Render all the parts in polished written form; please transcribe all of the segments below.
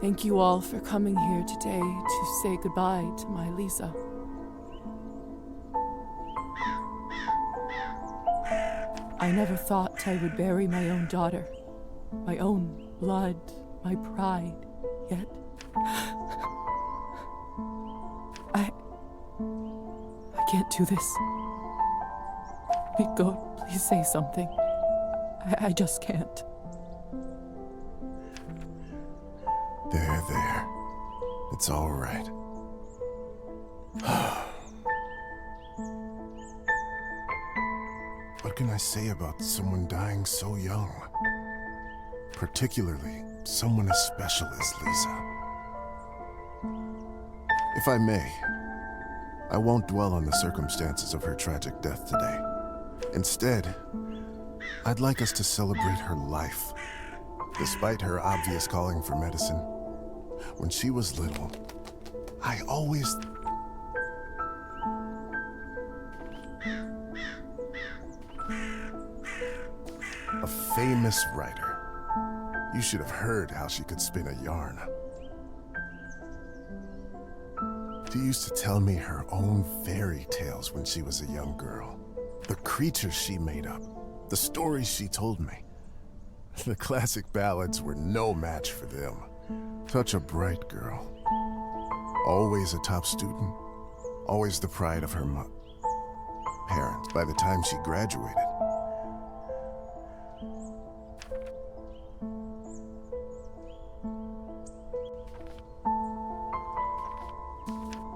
Thank you all for coming here today to say goodbye to my Lisa. I never thought I would bury my own daughter, my own blood, my pride, yet I can't do this. Go, please say something. I just can't. There. It's all right. What can I say about someone dying so young? Particularly someone as special as Lisa. If I may, I won't dwell on the circumstances of her tragic death today. Instead, I'd like us to celebrate her life. Despite her obvious calling for medicine, when she was little, I always... A famous writer. You should have heard how she could spin a yarn. She used to tell me her own fairy tales when she was a young girl. The creatures she made up, the stories she told me. The classic ballads were no match for them. Such a bright girl. Always a top student. Always the pride of her parents by the time she graduated.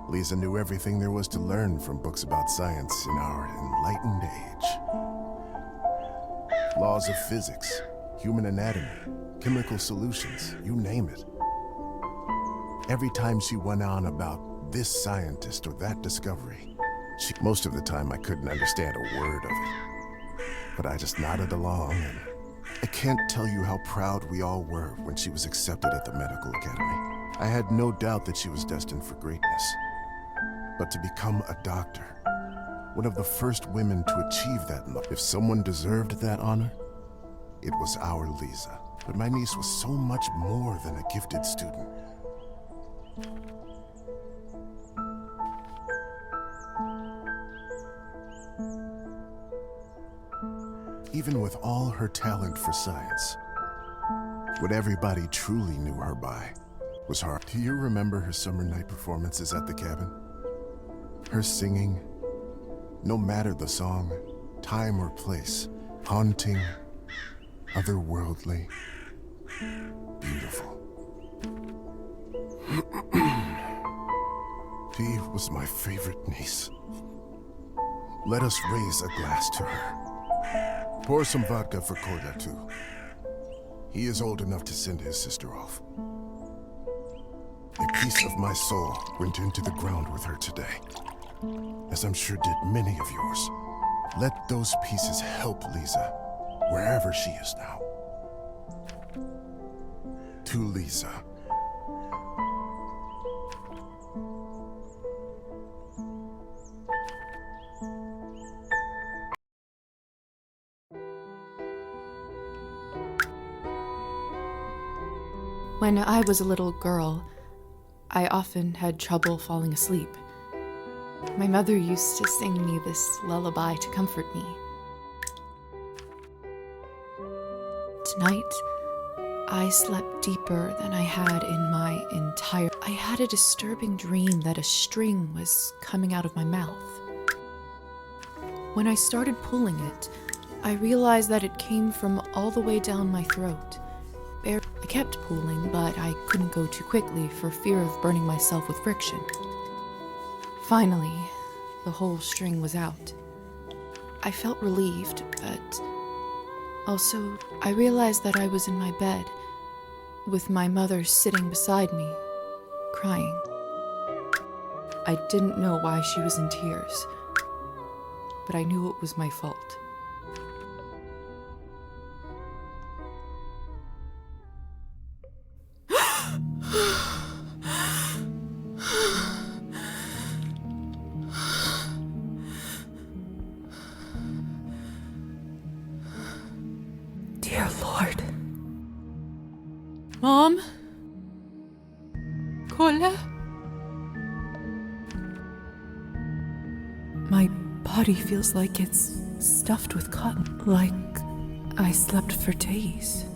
Lisa knew everything there was to learn from books about science in our enlightened age. Laws of physics, human anatomy, chemical solutions, you name it. Every time she went on about this scientist or that discovery, most of the time I couldn't understand a word of it. But I just nodded along, and I can't tell you how proud we all were when she was accepted at the medical academy. I had no doubt that she was destined for greatness. But to become a doctor, one of the first women to achieve that, if someone deserved that honor, it was our Lisa. But my niece was so much more than a gifted student. Even with all her talent for science, what everybody truly knew her by was her. Do you remember her summer night performances at the cabin? Her singing, no matter the song, time or place, haunting, otherworldly, beautiful. She was my favorite niece. Let us raise a glass to her. Pour some vodka for Korda, too. He is old enough to send his sister off. A piece of my soul went into the ground with her today, as I'm sure did many of yours. Let those pieces help Lisa, wherever she is now. To Lisa. When I was a little girl, I often had trouble falling asleep. My mother used to sing me this lullaby to comfort me. Tonight, I slept deeper than I had in my entire... I had a disturbing dream that a string was coming out of my mouth. When I started pulling it, I realized that it came from all the way down my throat. I kept pulling, but I couldn't go too quickly for fear of burning myself with friction. Finally, the whole string was out. I felt relieved, but also I realized that I was in my bed, with my mother sitting beside me, crying. I didn't know why she was in tears, but I knew it was my fault. Mom? Kola? My body feels like it's stuffed with cotton, like I slept for days.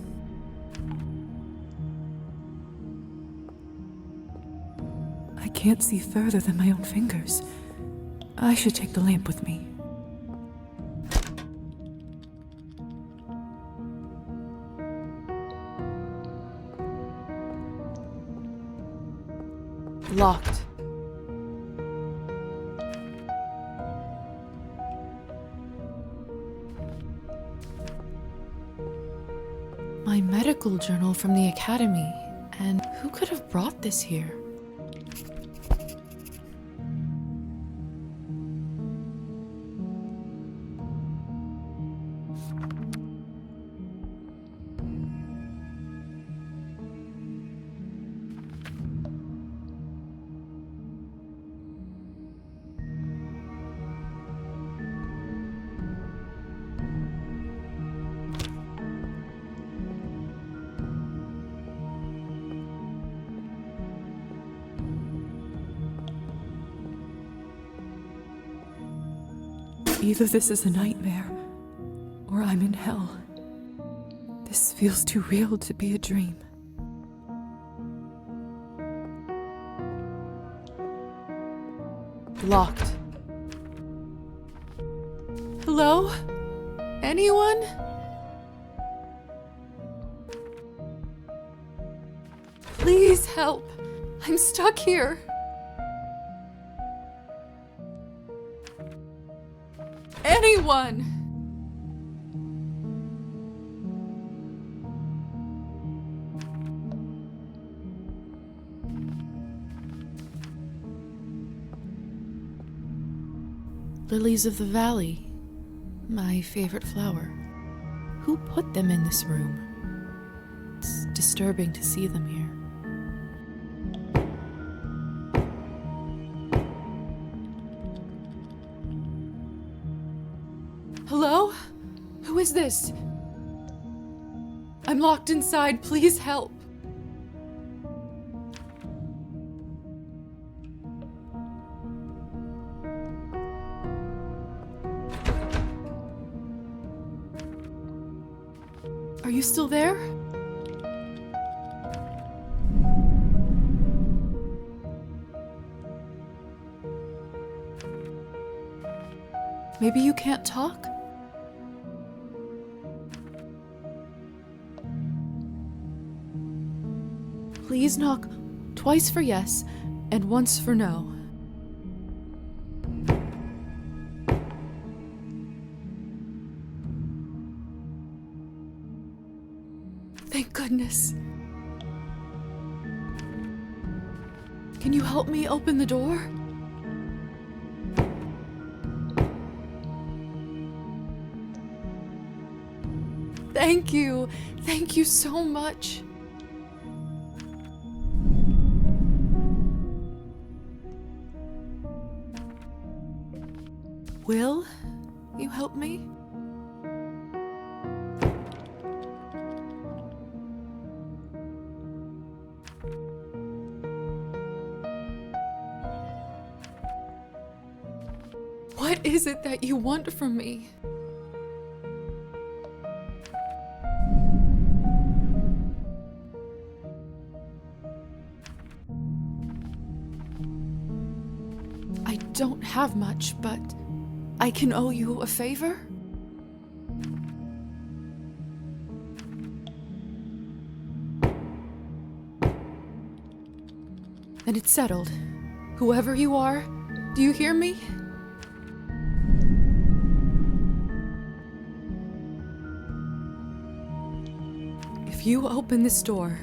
I can't see further than my own fingers. I should take the lamp with me. Locked. My medical journal from the academy. And who could have brought this here? Either this is a nightmare, or I'm in hell. This feels too real to be a dream. Locked. Hello? Anyone? Please help. I'm stuck here. Anyone! Lilies of the valley, my favorite flower. Who put them in this room? It's disturbing to see them here. Hello? Who is this? I'm locked inside. Please help. Are you still there? Maybe you can't talk? Please knock twice for yes and once for no. Thank goodness. Can you help me open the door? Thank you. Thank you so much. Will you help me? What is it that you want from me? I don't have much, but I can owe you a favor? Then it's settled. Whoever you are, do you hear me? If you open this door,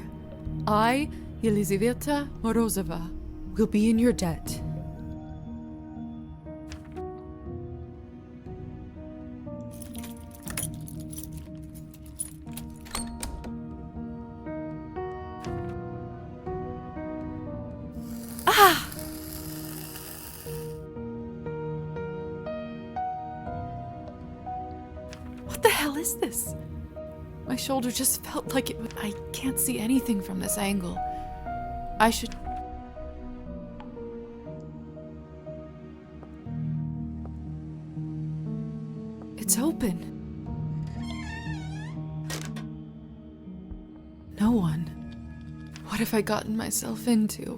I, Yelizaveta Morozova, will be in your debt. Ah! What the hell is this? My shoulder just felt like it. I can't see anything from this angle. I should. It's open. No one. What have I gotten myself into?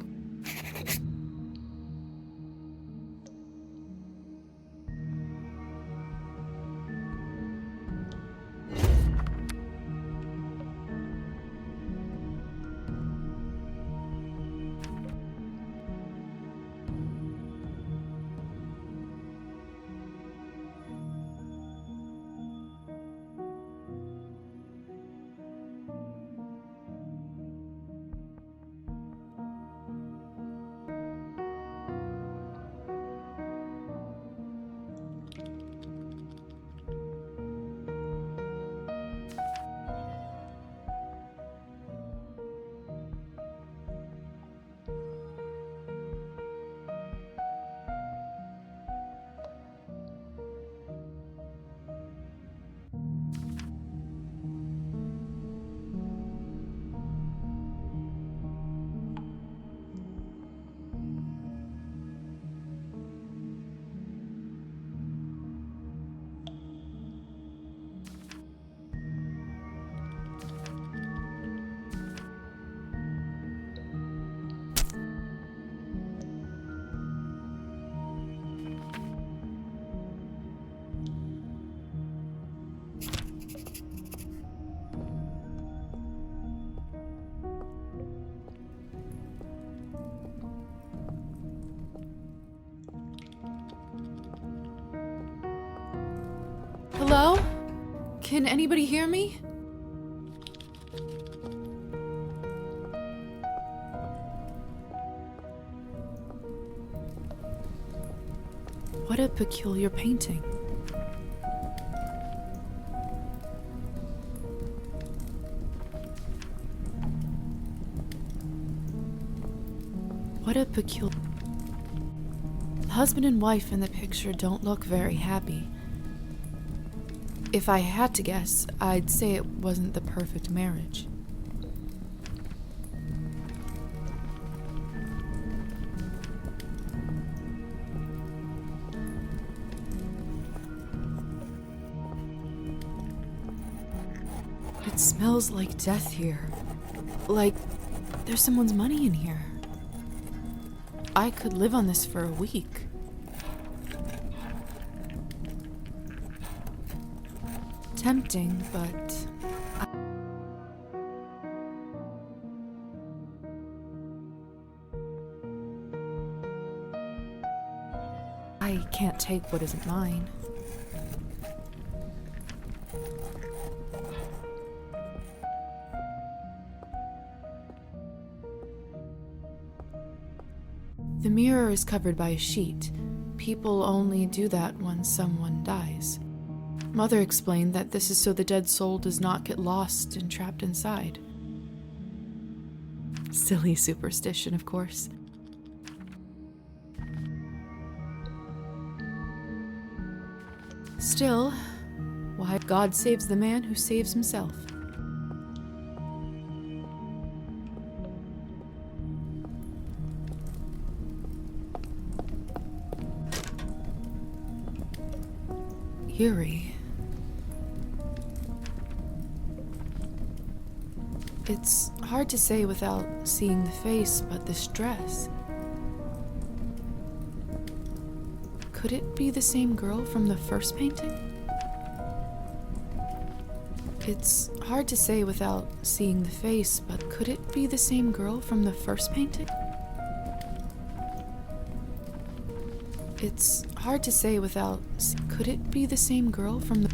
Hello? Can anybody hear me? What a peculiar painting. What a peculiar... The husband and wife in the picture don't look very happy. If I had to guess, I'd say it wasn't the perfect marriage. It smells like death here. Like there's someone's money in here. I could live on this for a week. Tempting, but I can't take what isn't mine. The mirror is covered by a sheet. People only do that when someone dies. Mother explained that this is so the dead soul does not get lost and trapped inside. Silly superstition, of course. Still, why God saves the man who saves himself. Eerie. It's hard to say without seeing the face, but this dress. Could it be the same girl from the first painting? It's hard to say without seeing the face, but could it be the same girl from the first painting? It's hard to say without... Could it be the same girl from the...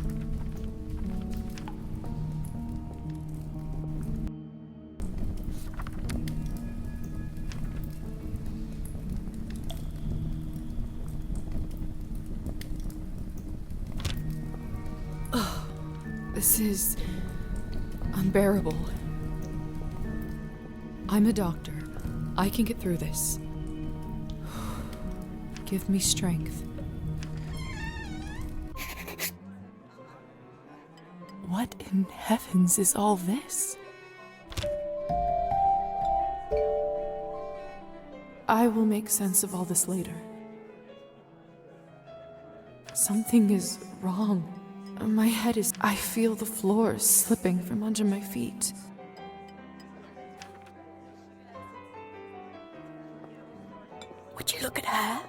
Oh, this is unbearable. I'm a doctor. I can get through this. Give me strength. What in heavens is all this? I will make sense of all this later. Something is wrong. My head is... I feel the floor slipping from under my feet. Would you look at her?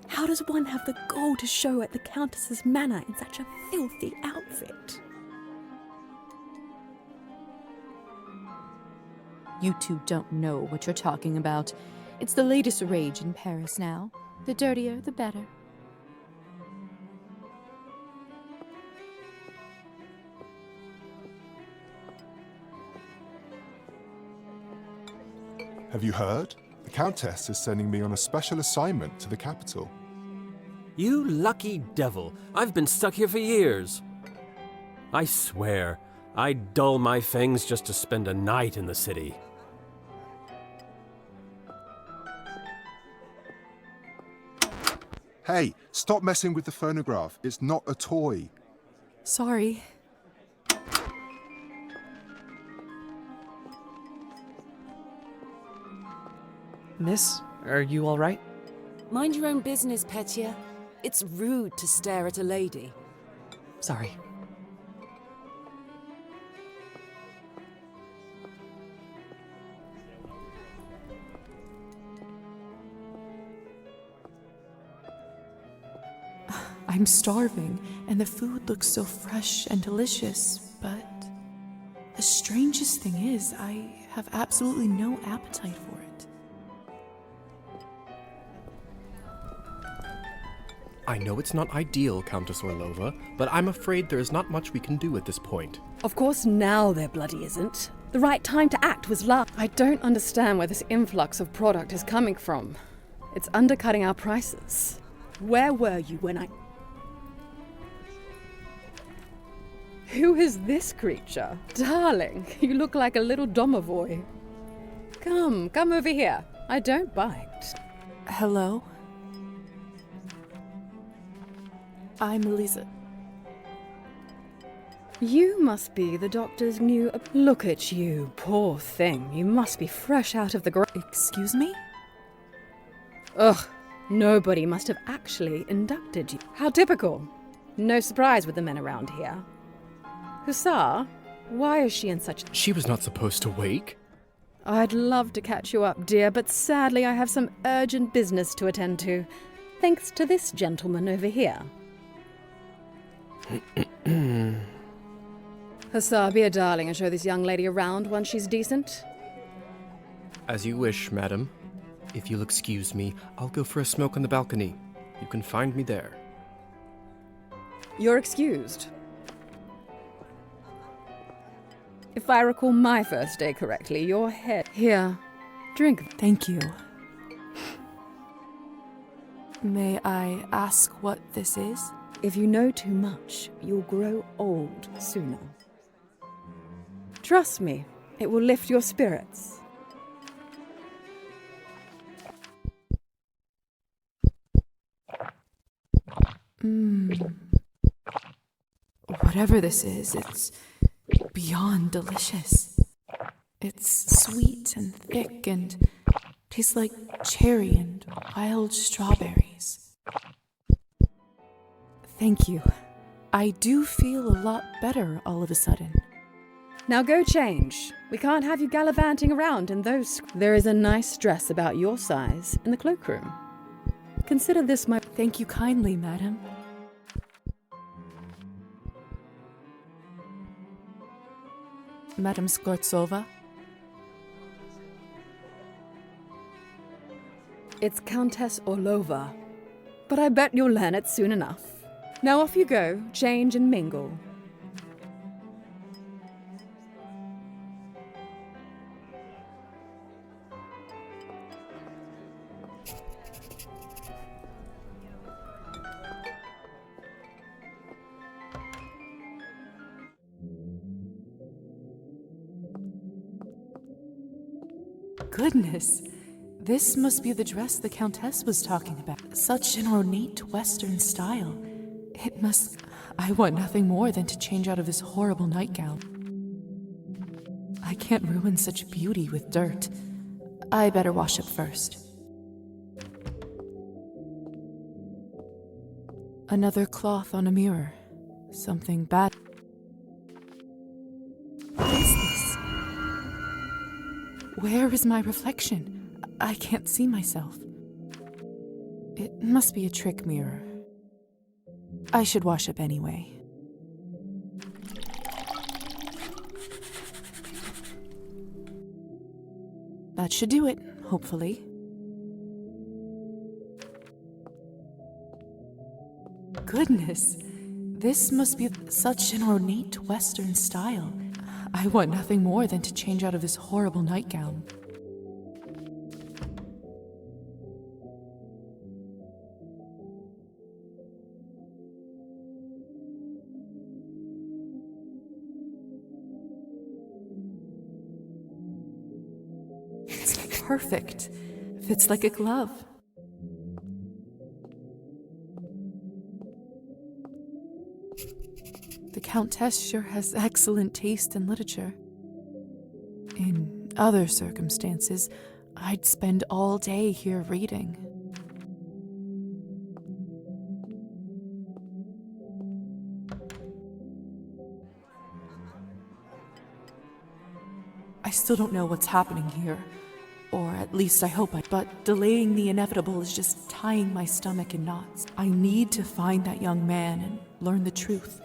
How does one have the gall to show at the Countess's manor in such a filthy outfit? You two don't know what you're talking about. It's the latest rage in Paris now. The dirtier, the better. Have you heard? The Countess is sending me on a special assignment to the capital. You lucky devil. I've been stuck here for years. I swear, I'd dull my fangs just to spend a night in the city. Hey, stop messing with the phonograph. It's not a toy. Sorry. Miss, are you all right? Mind your own business, Petia. It's rude to stare at a lady. Sorry. I'm starving, and the food looks so fresh and delicious, but the strangest thing is, I have absolutely no appetite for it. I know it's not ideal, Countess Orlova, but I'm afraid there is not much we can do at this point. Of course now there bloody isn't. The right time to act was last. I don't understand where this influx of product is coming from. It's undercutting our prices. Where were you when I... Who is this creature? Darling, you look like a little domovoi. Come over here. I don't bite. Hello? I'm Elisa. You must be the doctor's new... Look at you, poor thing. You must be fresh out of the Excuse me? Ugh, nobody must have actually inducted you. How typical. No surprise with the men around here. Hussar, why is she in such... She was not supposed to wake. I'd love to catch you up, dear, but sadly I have some urgent business to attend to. Thanks to this gentleman over here. Hussar, be a darling and show this young lady around once she's decent. As you wish, madam. If you'll excuse me, I'll go for a smoke on the balcony. You can find me there. You're excused. If I recall my first day correctly, your head... Here, drink. Thank you. May I ask what this is? If you know too much, you'll grow old sooner. Trust me, it will lift your spirits. Whatever this is, it's beyond delicious. It's sweet and thick and tastes like cherry and wild strawberries. Thank you. I do feel a lot better all of a sudden. Now go change. We can't have you gallivanting around in those... There is a nice dress about your size in the cloakroom. Consider this my... Thank you kindly, madam. Madam Skvortsova? It's Countess Orlova. But I bet you'll learn it soon enough. Now off you go, change and mingle. Goodness, this must be the dress the Countess was talking about. Such an ornate Western style. I want nothing more than to change out of this horrible nightgown. I can't ruin such beauty with dirt. I better wash up first. Another cloth on a mirror. Something bad. What is this? Where is my reflection? I can't see myself. It must be a trick mirror. I should wash up anyway. That should do it, hopefully. Goodness, this must be such an ornate Western style. I want nothing more than to change out of this horrible nightgown. It's perfect. Fits like a glove. The Countess sure has excellent taste in literature. In other circumstances, I'd spend all day here reading. I still don't know what's happening here, or at least I hope but delaying the inevitable is just tying my stomach in knots. I need to find that young man and learn the truth.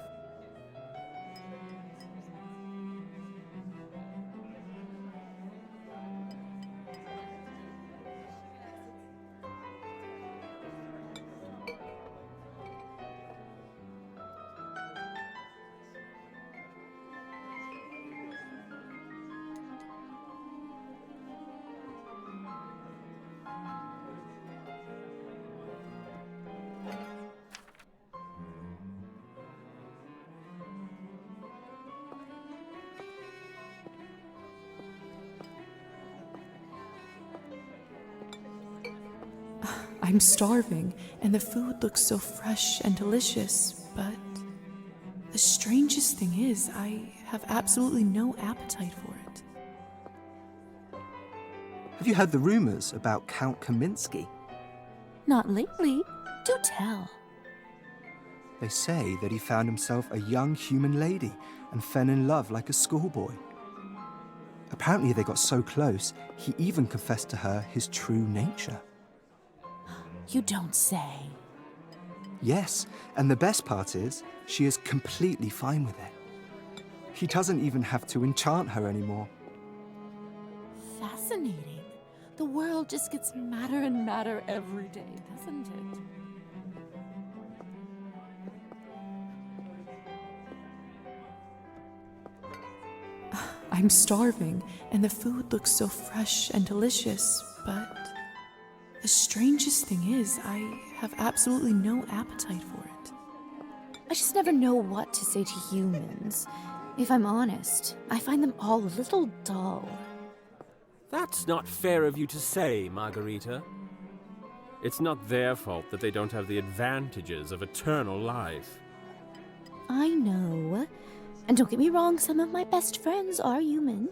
I'm starving, and the food looks so fresh and delicious, but the strangest thing is, I have absolutely no appetite for it. Have you heard the rumors about Count Kaminsky? Not lately. Do tell. They say that he found himself a young human lady and fell in love like a schoolboy. Apparently they got so close, he even confessed to her his true nature. You don't say. Yes, and the best part is, she is completely fine with it. He doesn't even have to enchant her anymore. Fascinating. The world just gets madder and madder every day, doesn't it? I'm starving, and the food looks so fresh and delicious, but the strangest thing is, I have absolutely no appetite for it. I just never know what to say to humans. If I'm honest, I find them all a little dull. That's not fair of you to say, Margarita. It's not their fault that they don't have the advantages of eternal life. I know. And don't get me wrong, some of my best friends are human.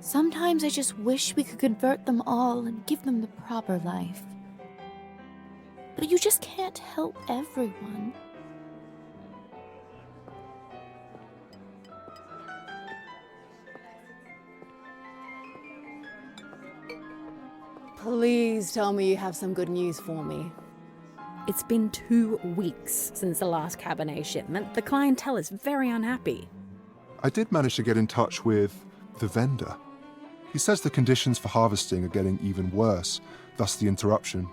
Sometimes I just wish we could convert them all and give them the proper life. But you just can't help everyone. Please tell me you have some good news for me. It's been 2 weeks since the last Cabernet shipment. The clientele is very unhappy. I did manage to get in touch with the vendor. He says the conditions for harvesting are getting even worse, thus the interruption.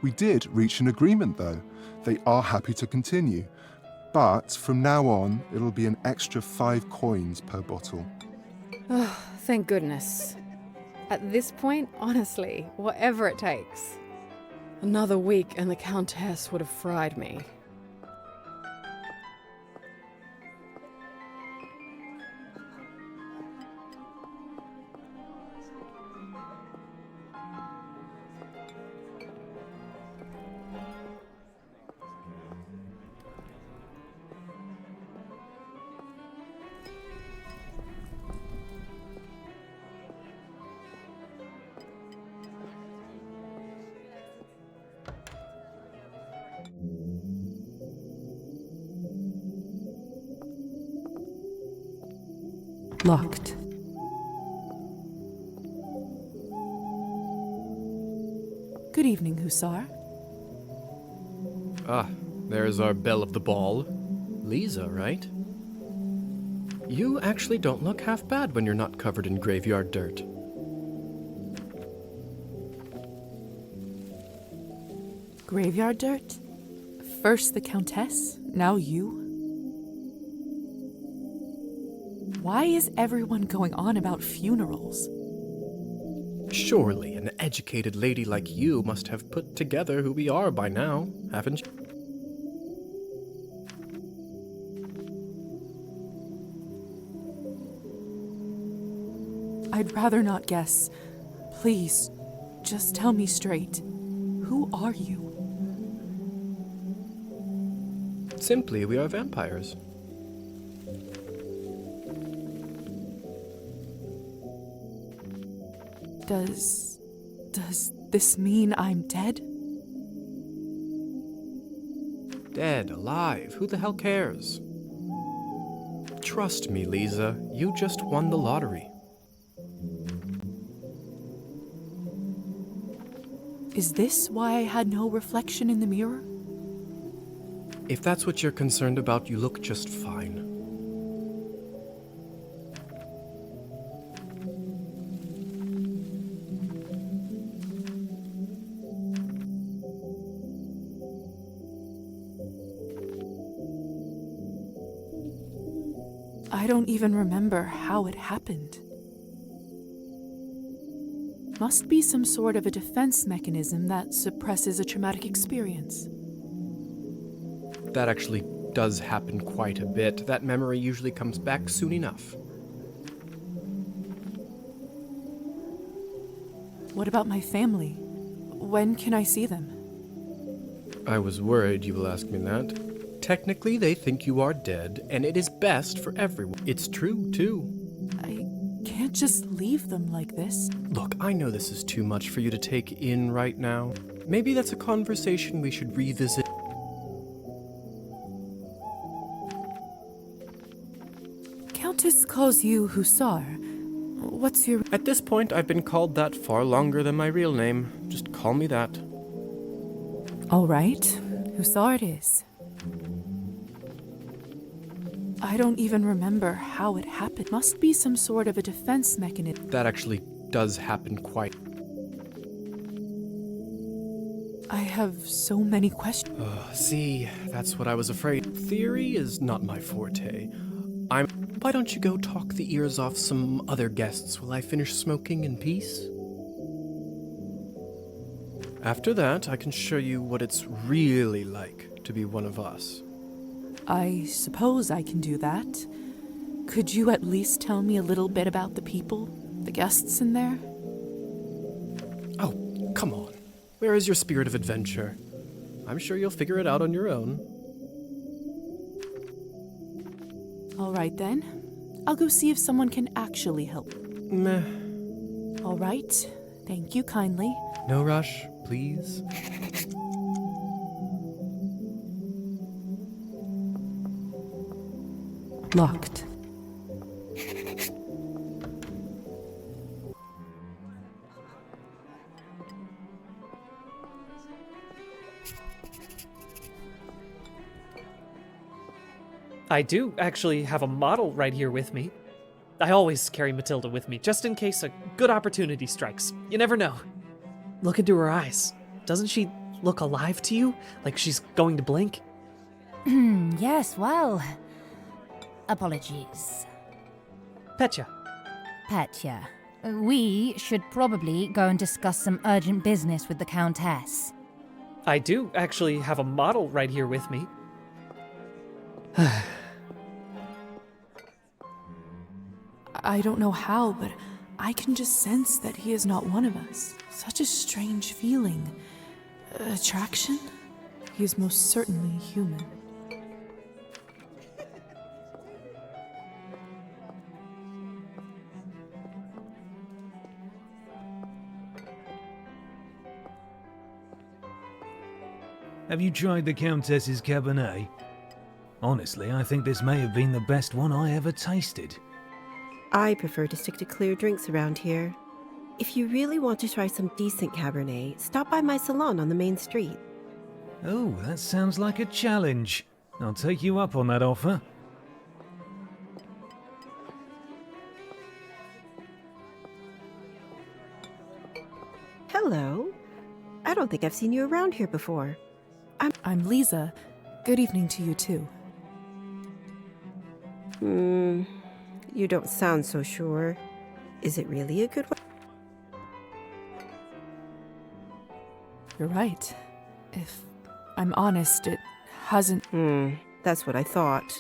We did reach an agreement though. They are happy to continue. But from now on, it'll be an extra 5 coins per bottle. Oh, thank goodness. At this point, honestly, whatever it takes. Another week and the Countess would have fried me. Locked. Good evening, Hussar. Ah, there's our belle of the ball. Lisa, right? You actually don't look half bad when you're not covered in graveyard dirt. Graveyard dirt? First the Countess, now you? Why is everyone going on about funerals? Surely an educated lady like you must have put together who we are by now, haven't you? I'd rather not guess. Please, just tell me straight. Who are you? Simply, we are vampires. Does this mean I'm dead? Dead, alive, who the hell cares? Trust me, Lisa, you just won the lottery. Is this why I had no reflection in the mirror? If that's what you're concerned about, you look just fine. I don't even remember how it happened. Must be some sort of a defense mechanism that suppresses a traumatic experience. That actually does happen quite a bit. That memory usually comes back soon enough. What about my family? When can I see them? I was worried you will ask me that. Technically, they think you are dead, and it is best for everyone. It's true, too. I can't just leave them like this. Look, I know this is too much for you to take in right now. Maybe that's a conversation we should revisit. Countess calls you Hussar. What's your... At this point, I've been called that far longer than my real name. Just call me that. All right, Hussar it is. I don't even remember how it happened. Must be some sort of a defense mechanism. That actually does happen quite... I have so many questions. See, that's what I was afraid. Theory is not my forte. Why don't you go talk the ears off some other guests while I finish smoking in peace? After that, I can show you what it's really like to be one of us. I suppose I can do that. Could you at least tell me a little bit about the people, the guests in there? Oh, come on. Where is your spirit of adventure? I'm sure you'll figure it out on your own. All right then. I'll go see if someone can actually help. Meh. All right. Thank you kindly. No rush, please. Locked. I do actually have a model right here with me. I always carry Matilda with me, just in case a good opportunity strikes. You never know. Look into her eyes. Doesn't she look alive to you? Like she's going to blink? Yes, well... Apologies. Petya. Petya. We should probably go and discuss some urgent business with the Countess. I do actually have a model right here with me. I don't know how, but I can just sense that he is not one of us. Such a strange feeling. Attraction? He is most certainly human. Have you tried the Countess's Cabernet? Honestly, I think this may have been the best one I ever tasted. I prefer to stick to clear drinks around here. If you really want to try some decent Cabernet, stop by my salon on the main street. Oh, that sounds like a challenge. I'll take you up on that offer. Hello. I don't think I've seen you around here before. I'm Lisa. Good evening to you, too. You don't sound so sure. Is it really a good one? You're right. If I'm honest, it hasn't. That's what I thought.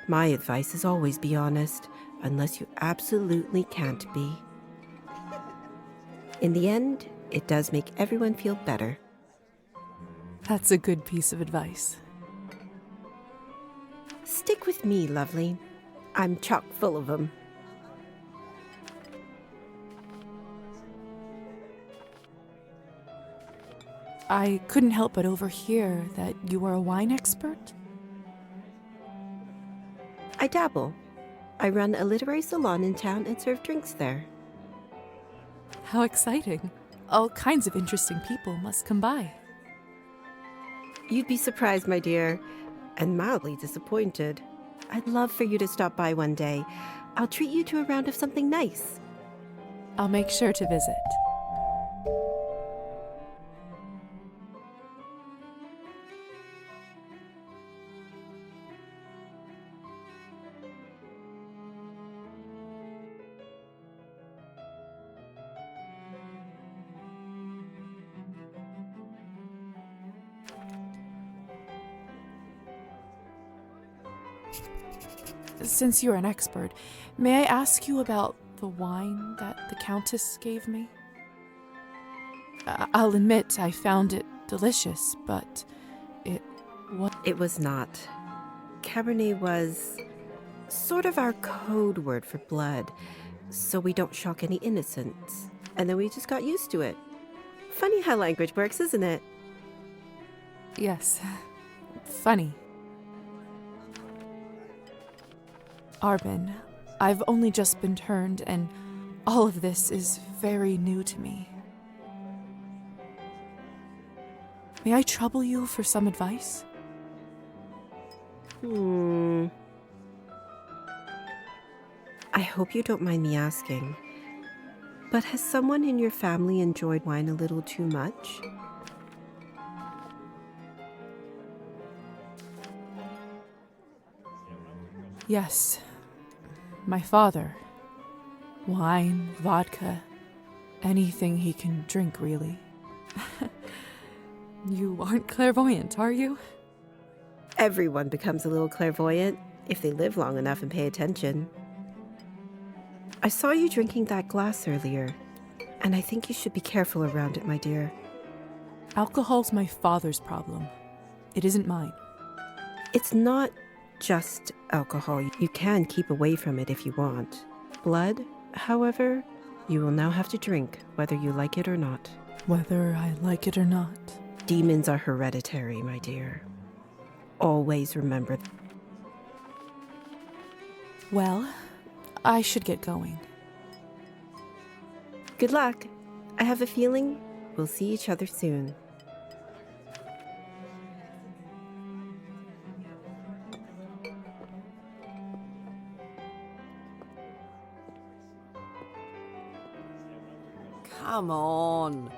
My advice is always be honest, unless you absolutely can't be. In the end, it does make everyone feel better. That's a good piece of advice. Stick with me, lovely. I'm chock full of them. I couldn't help but overhear that you are a wine expert. I dabble. I run a literary salon in town and serve drinks there. How exciting. All kinds of interesting people must come by. You'd be surprised, my dear, and mildly disappointed. I'd love for you to stop by one day. I'll treat you to a round of something nice. I'll make sure to visit. Since you're an expert, may I ask you about the wine that the Countess gave me? I'll admit I found it delicious, but It was not. Cabernet was sort of our code word for blood, so we don't shock any innocents. And then we just got used to it. Funny how language works, isn't it? Yes. Funny. Arbin, I've only just been turned, and all of this is very new to me. May I trouble you for some advice? I hope you don't mind me asking, but has someone in your family enjoyed wine a little too much? Yes. My father. Wine, vodka, anything he can drink, really. You aren't clairvoyant, are you? Everyone becomes a little clairvoyant if they live long enough and pay attention. I saw you drinking that glass earlier, and I think you should be careful around it, my dear. Alcohol's my father's problem. It isn't mine. It's not just alcohol. You can keep away from it if you want. Blood, however, you will now have to drink, whether you like it or not. Whether I like it or not. Demons are hereditary, my dear. Always remember. Well, I should get going. Good luck. I have a feeling we'll see each other soon. Come on.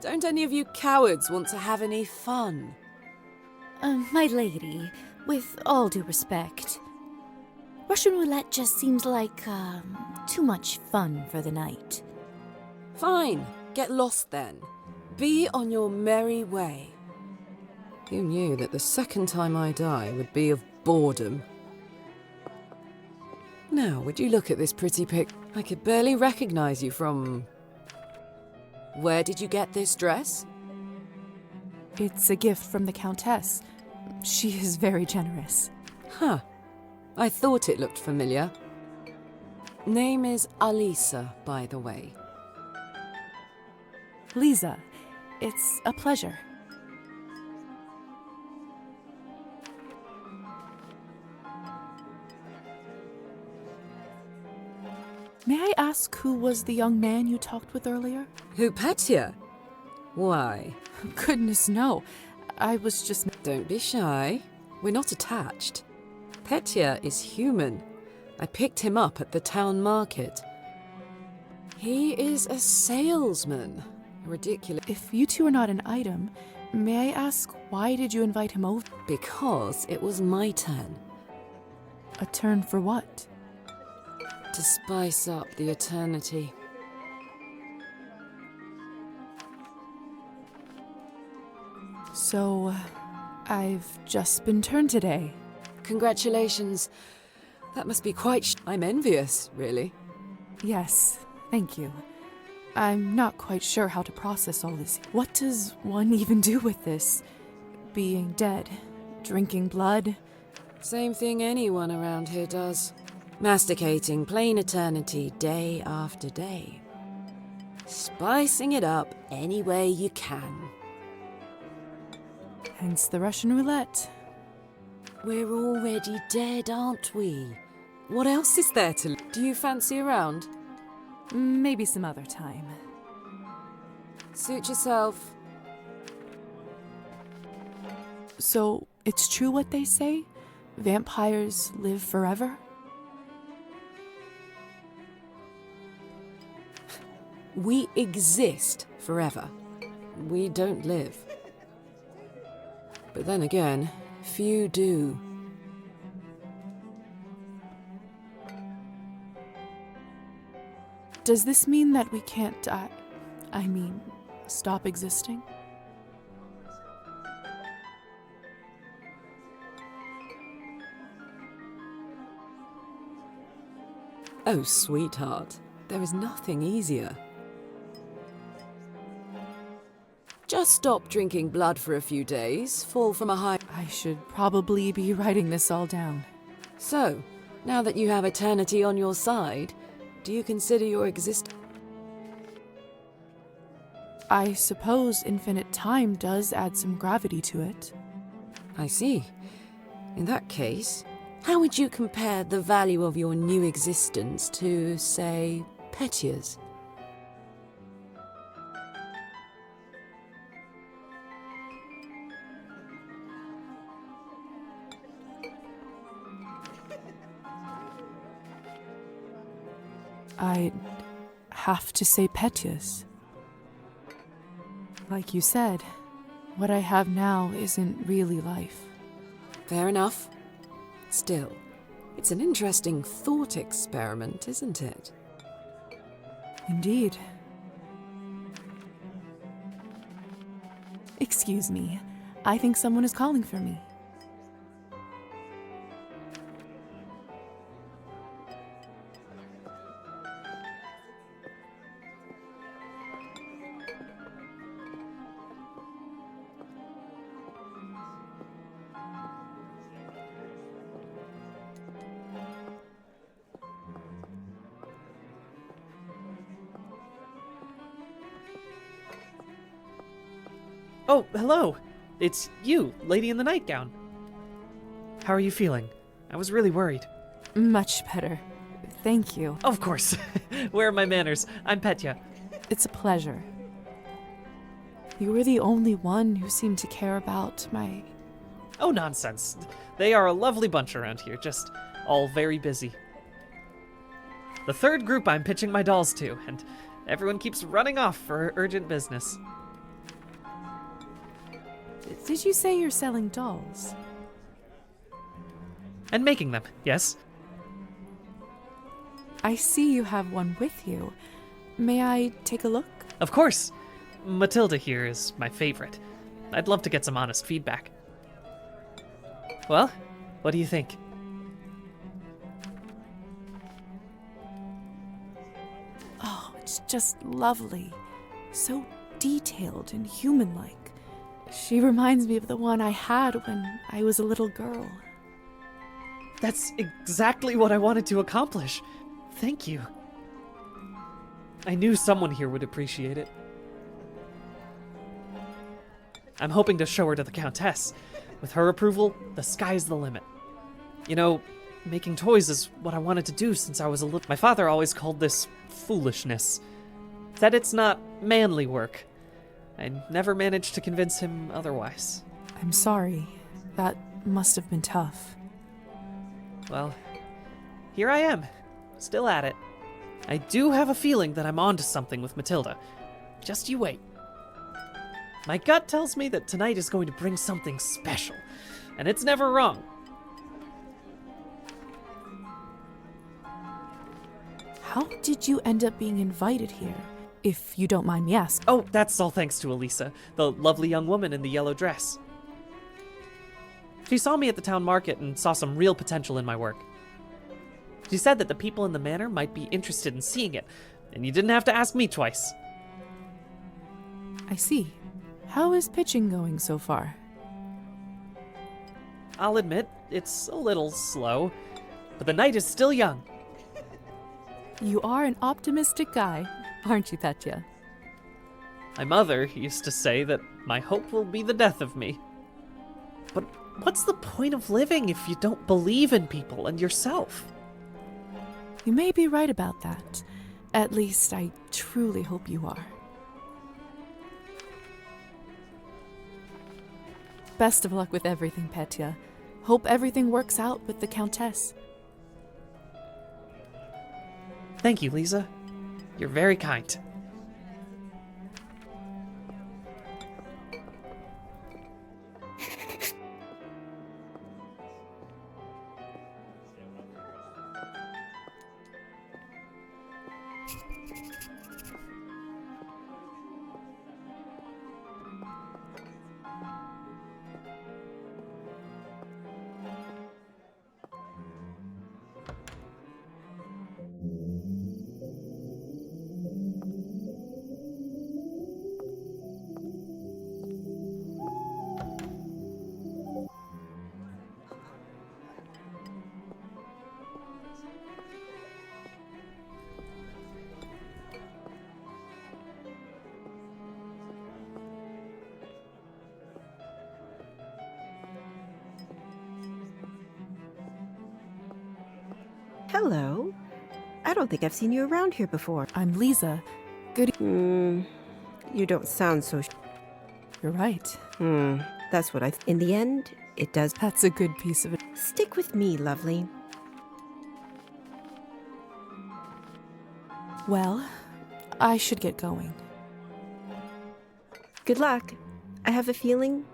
Don't any of you cowards want to have any fun? My lady, with all due respect, Russian roulette just seems like, too much fun for the night. Fine, get lost then. Be on your merry way. Who knew that the second time I die would be of boredom? Now, would you look at this pretty pic? I could barely recognize you from... Where did you get this dress? It's a gift from the Countess. She is very generous. Huh. I thought it looked familiar. Name is Alisa, by the way. Lisa, it's a pleasure. May I ask who was the young man you talked with earlier? Who, Petya? Why? Goodness, no. I was just... Don't be shy. We're not attached. Petya is human. I picked him up at the town market. He is a salesman. Ridiculous. If you two are not an item, may I ask why did you invite him over? Because it was my turn. A turn for what? To spice up the eternity. So, I've just been turned today. Congratulations. That must be quite I'm envious, really. Yes, thank you. I'm not quite sure how to process all this. What does one even do with this? Being dead, drinking blood? Same thing anyone around here does. Masticating plain eternity day after day. Spicing it up any way you can. Hence the Russian roulette. We're already dead, aren't we? What else is there to... Do you fancy a round? Maybe some other time. Suit yourself. So, it's true what they say? Vampires live forever? We exist forever. We don't live. But then again, few do. Does this mean that we can't die? I mean, stop existing? Oh, sweetheart, there is nothing easier. Just stop drinking blood for a few days, fall from a high... I should probably be writing this all down. So, now that you have eternity on your side, do you consider your existence? I suppose infinite time does add some gravity to it. I see. In that case, how would you compare the value of your new existence to, say, Petya's? I'd have to say Petya's. Like you said, what I have now isn't really life. Fair enough. Still, it's an interesting thought experiment, isn't it? Indeed. Excuse me. I think someone is calling for me. Oh, hello! It's you, lady in the nightgown. How are you feeling? I was really worried. Much better. Thank you. Of course. Where are my manners? I'm Petya. It's a pleasure. You were the only one who seemed to care about my... Oh, nonsense. They are a lovely bunch around here, just all very busy. The third group I'm pitching my dolls to, and everyone keeps running off for urgent business. Did you say you're selling dolls? And making them, yes. I see you have one with you. May I take a look? Of course. Matilda here is my favorite. I'd love to get some honest feedback. Well, what do you think? Oh, it's just lovely. So detailed and human-like. She reminds me of the one I had when I was a little girl. That's exactly what I wanted to accomplish. Thank you. I knew someone here would appreciate it. I'm hoping to show her to the Countess. With her approval, the sky's the limit. You know, making toys is what I wanted to do since I was a little. My father always called this foolishness. Said it's not manly work. I never managed to convince him otherwise. I'm sorry. That must have been tough. Well, here I am, still at it. I do have a feeling that I'm onto something with Matilda. Just you wait. My gut tells me that tonight is going to bring something special, and it's never wrong. How did you end up being invited here, if you don't mind me asking? Oh, that's all thanks to Elisa, the lovely young woman in the yellow dress. She saw me at the town market and saw some real potential in my work. She said that the people in the manor might be interested in seeing it, and you didn't have to ask me twice. I see. How is pitching going so far? I'll admit, it's a little slow, but the night is still young. You are an optimistic guy, aren't you, Petya? My mother used to say that my hope will be the death of me. But what's the point of living if you don't believe in people and yourself? You may be right about that. At least I truly hope you are. Best of luck with everything, Petya. Hope everything works out with the Countess. Thank you, Lisa. You're very kind. Hello. I don't think I've seen you around here before. I'm Lisa. Good. You don't sound so. You're right. That's what in the end, it does. That's a good piece of it. Stick with me, lovely. Well, I should get going. Good luck. I have a feeling.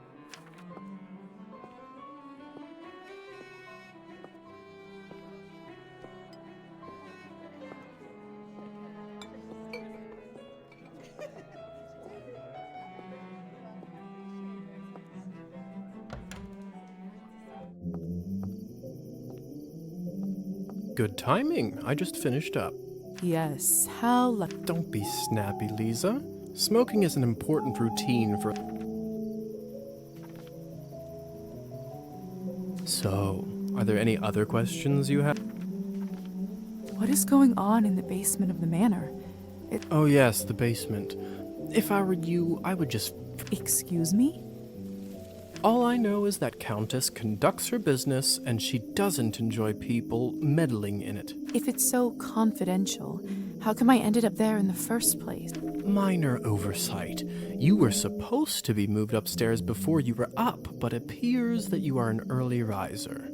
Good timing. I just finished up. Yes, how lucky. Don't be snappy, Lisa. Smoking is an important routine for... So, are there any other questions you have? What is going on in the basement of the manor? Oh yes, the basement. If I were you, I would just... Excuse me? All I know is that Countess conducts her business and she doesn't enjoy people meddling in it. If it's so confidential, how come I ended up there in the first place? Minor oversight. You were supposed to be moved upstairs before you were up, but appears that you are an early riser.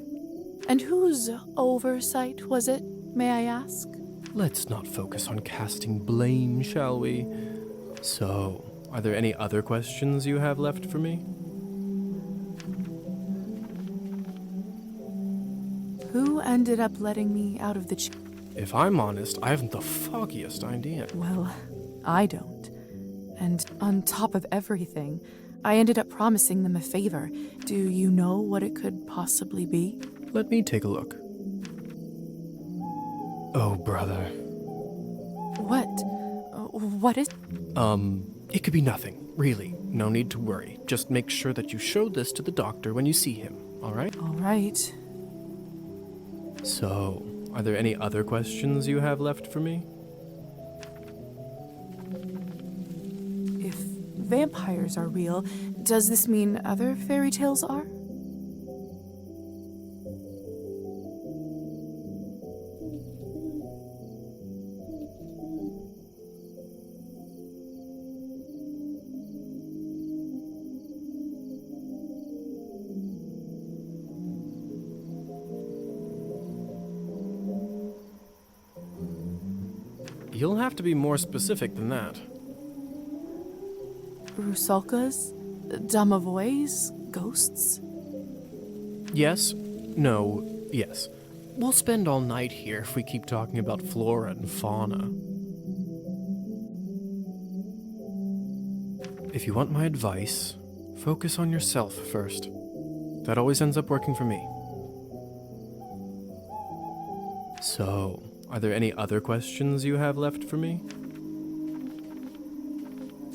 And whose oversight was it, may I ask? Let's not focus on casting blame, shall we? So, are there any other questions you have left for me? Who ended up letting me out of the If I'm honest, I haven't the foggiest idea. Well, I don't. And on top of everything, I ended up promising them a favor. Do you know what it could possibly be? Let me take a look. Oh, brother. What? What is... It could be nothing, really. No need to worry. Just make sure that you show this to the doctor when you see him, all right? All right. So, are there any other questions you have left for me? If vampires are real, does this mean other fairy tales are? You'll have to be more specific than that. Rusalkas? Domovoys? Ghosts? Yes, no, yes. We'll spend all night here if we keep talking about flora and fauna. If you want my advice, focus on yourself first. That always ends up working for me. So, are there any other questions you have left for me?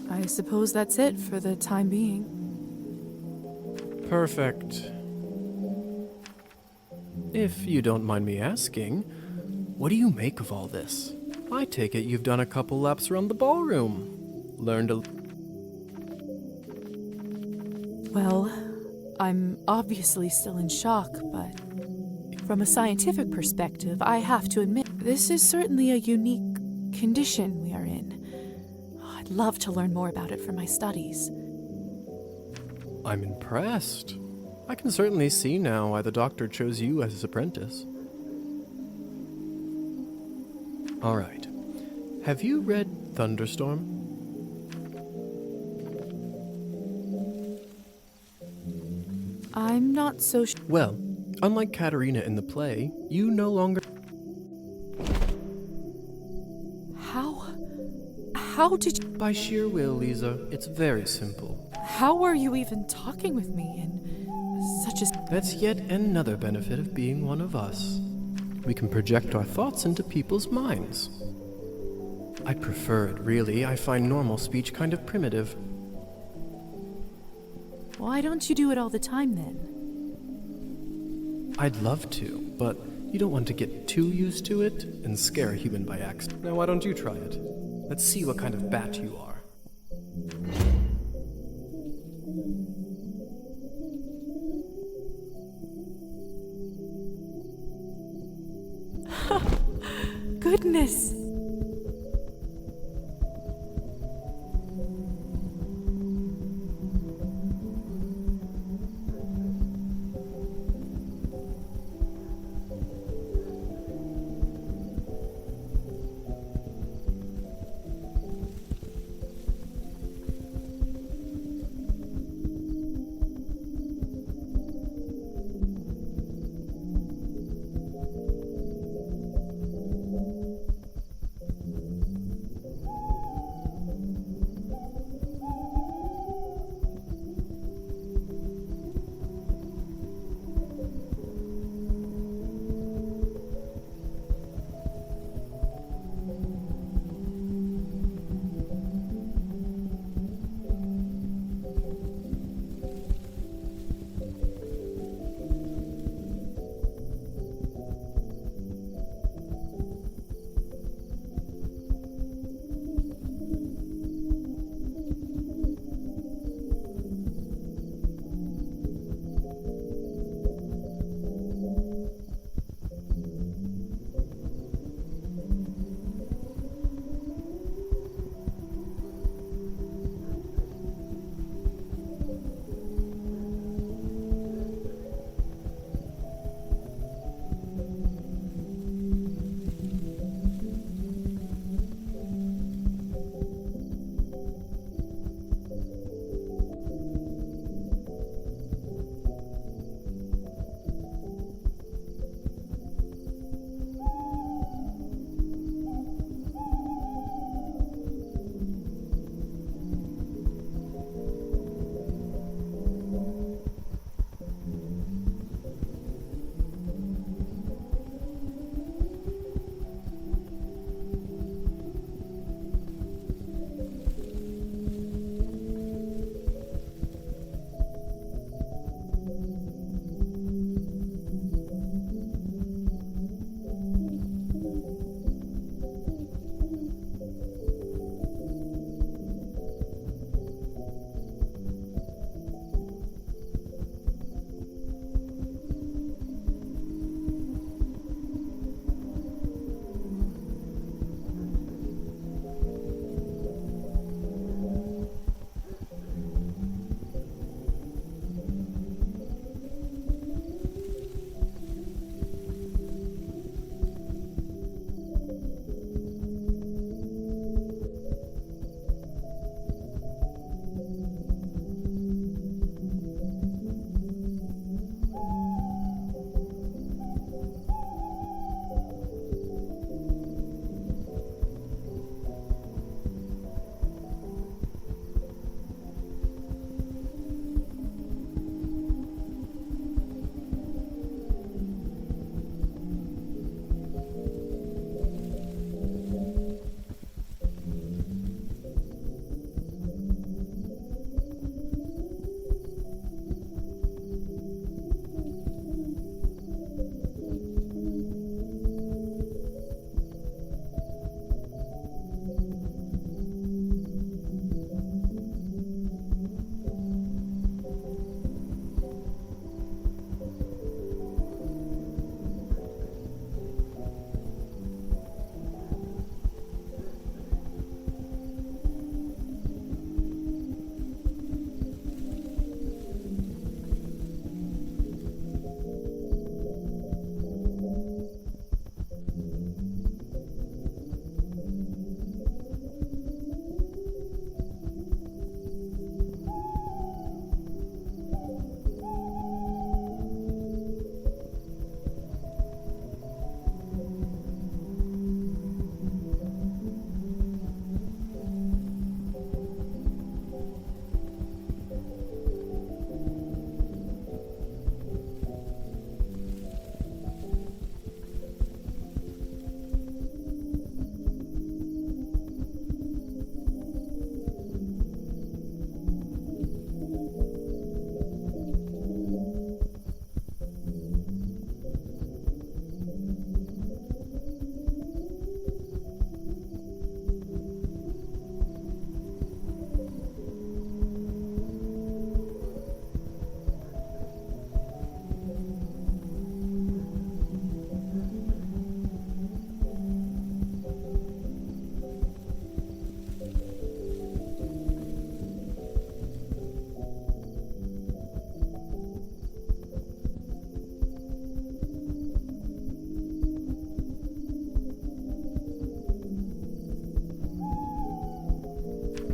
I suppose that's it for the time being. Perfect. If you don't mind me asking, what do you make of all this? I take it you've done a couple laps around the ballroom. Learned a... Well, I'm obviously still in shock, but from a scientific perspective, I have to admit, this is certainly a unique condition we are in. I'd love to learn more about it for my studies. I'm impressed. I can certainly see now why the doctor chose you as his apprentice. All right. Have you read Thunderstorm? I'm not so sure. Well, unlike Katerina in the play, you no longer... How did you... By sheer will, Lisa. It's very simple. How are you even talking with me in such a... That's yet another benefit of being one of us. We can project our thoughts into people's minds. I prefer it, really. I find normal speech kind of primitive. Why don't you do it all the time, then? I'd love to, but you don't want to get too used to it and scare a human by accident. Now, why don't you try it? Let's see what kind of bat you are. Goodness!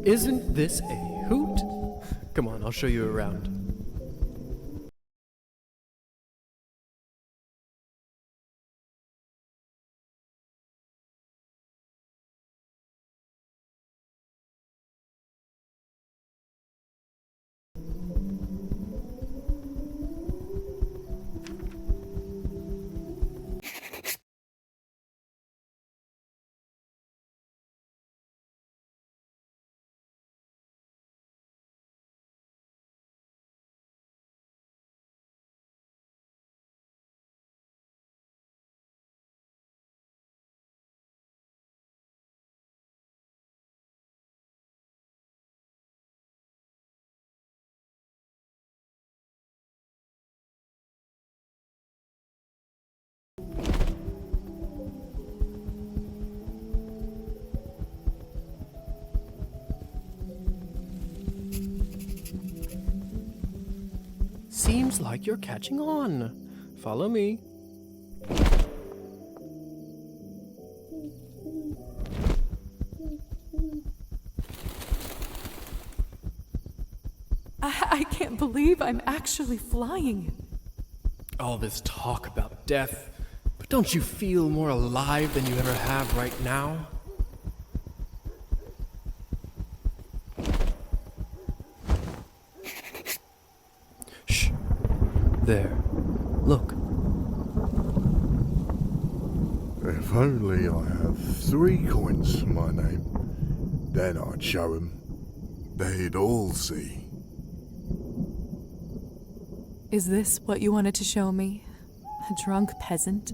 Isn't this a hoot? Come on, I'll show you around. Seems like you're catching on. Follow me. I can't believe I'm actually flying. All this talk about death, but don't you feel more alive than you ever have right now? Shh. There. Look. If only I have 3 coins to my name, then I'd show 'em. They'd all see. Is this what you wanted to show me? A drunk peasant?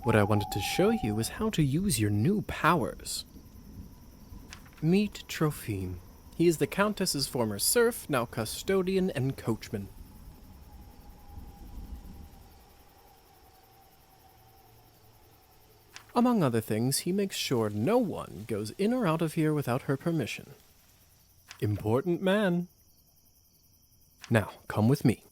What I wanted to show you is how to use your new powers. Meet Trophime. He is the Countess's former serf, now custodian and coachman. Among other things, he makes sure no one goes in or out of here without her permission. Important man. Now, come with me.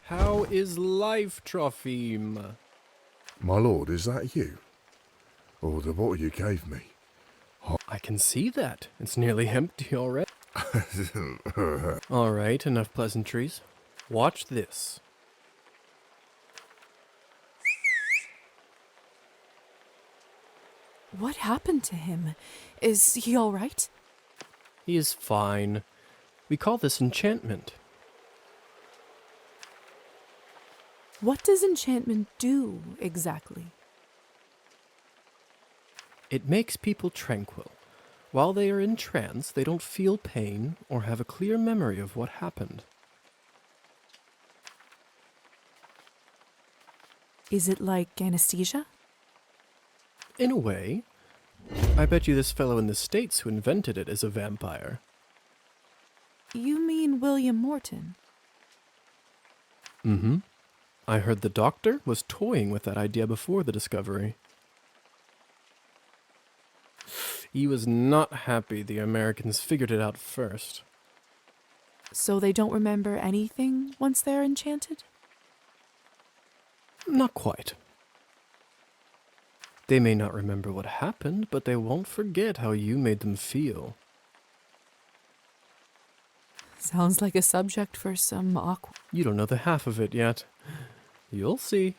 How is life, Trophime? My lord, is that you? Or the bottle you gave me? I can see that. It's nearly empty already. All right, enough pleasantries. Watch this. What happened to him? Is he all right? He is fine. We call this enchantment. What does enchantment do, exactly? It makes people tranquil. While they are in trance, they don't feel pain or have a clear memory of what happened. Is it like anesthesia? In a way. I bet you this fellow in the States who invented it is a vampire. You mean William Morton? Mm-hmm. I heard the doctor was toying with that idea before the discovery. He was not happy the Americans figured it out first. So they don't remember anything once they're enchanted? Not quite. They may not remember what happened, but they won't forget how you made them feel. Sounds like a subject for some awkward... You don't know the half of it yet. You'll see.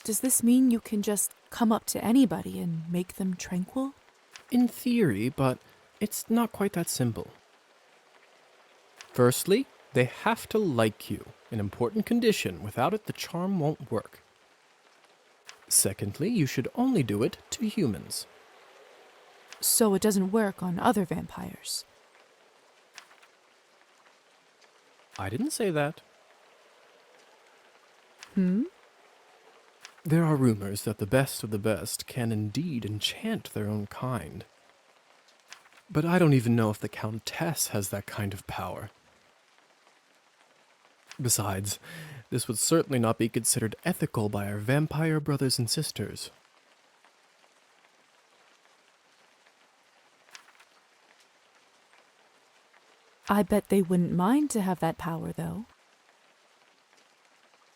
Does this mean you can just come up to anybody and make them tranquil? In theory, but it's not quite that simple. Firstly, they have to like you, an important condition. Without it, the charm won't work. Secondly, you should only do it to humans. So it doesn't work on other vampires? I didn't say that. Hmm? There are rumors that the best of the best can indeed enchant their own kind. But I don't even know if the Countess has that kind of power. Besides, this would certainly not be considered ethical by our vampire brothers and sisters. I bet they wouldn't mind to have that power, though.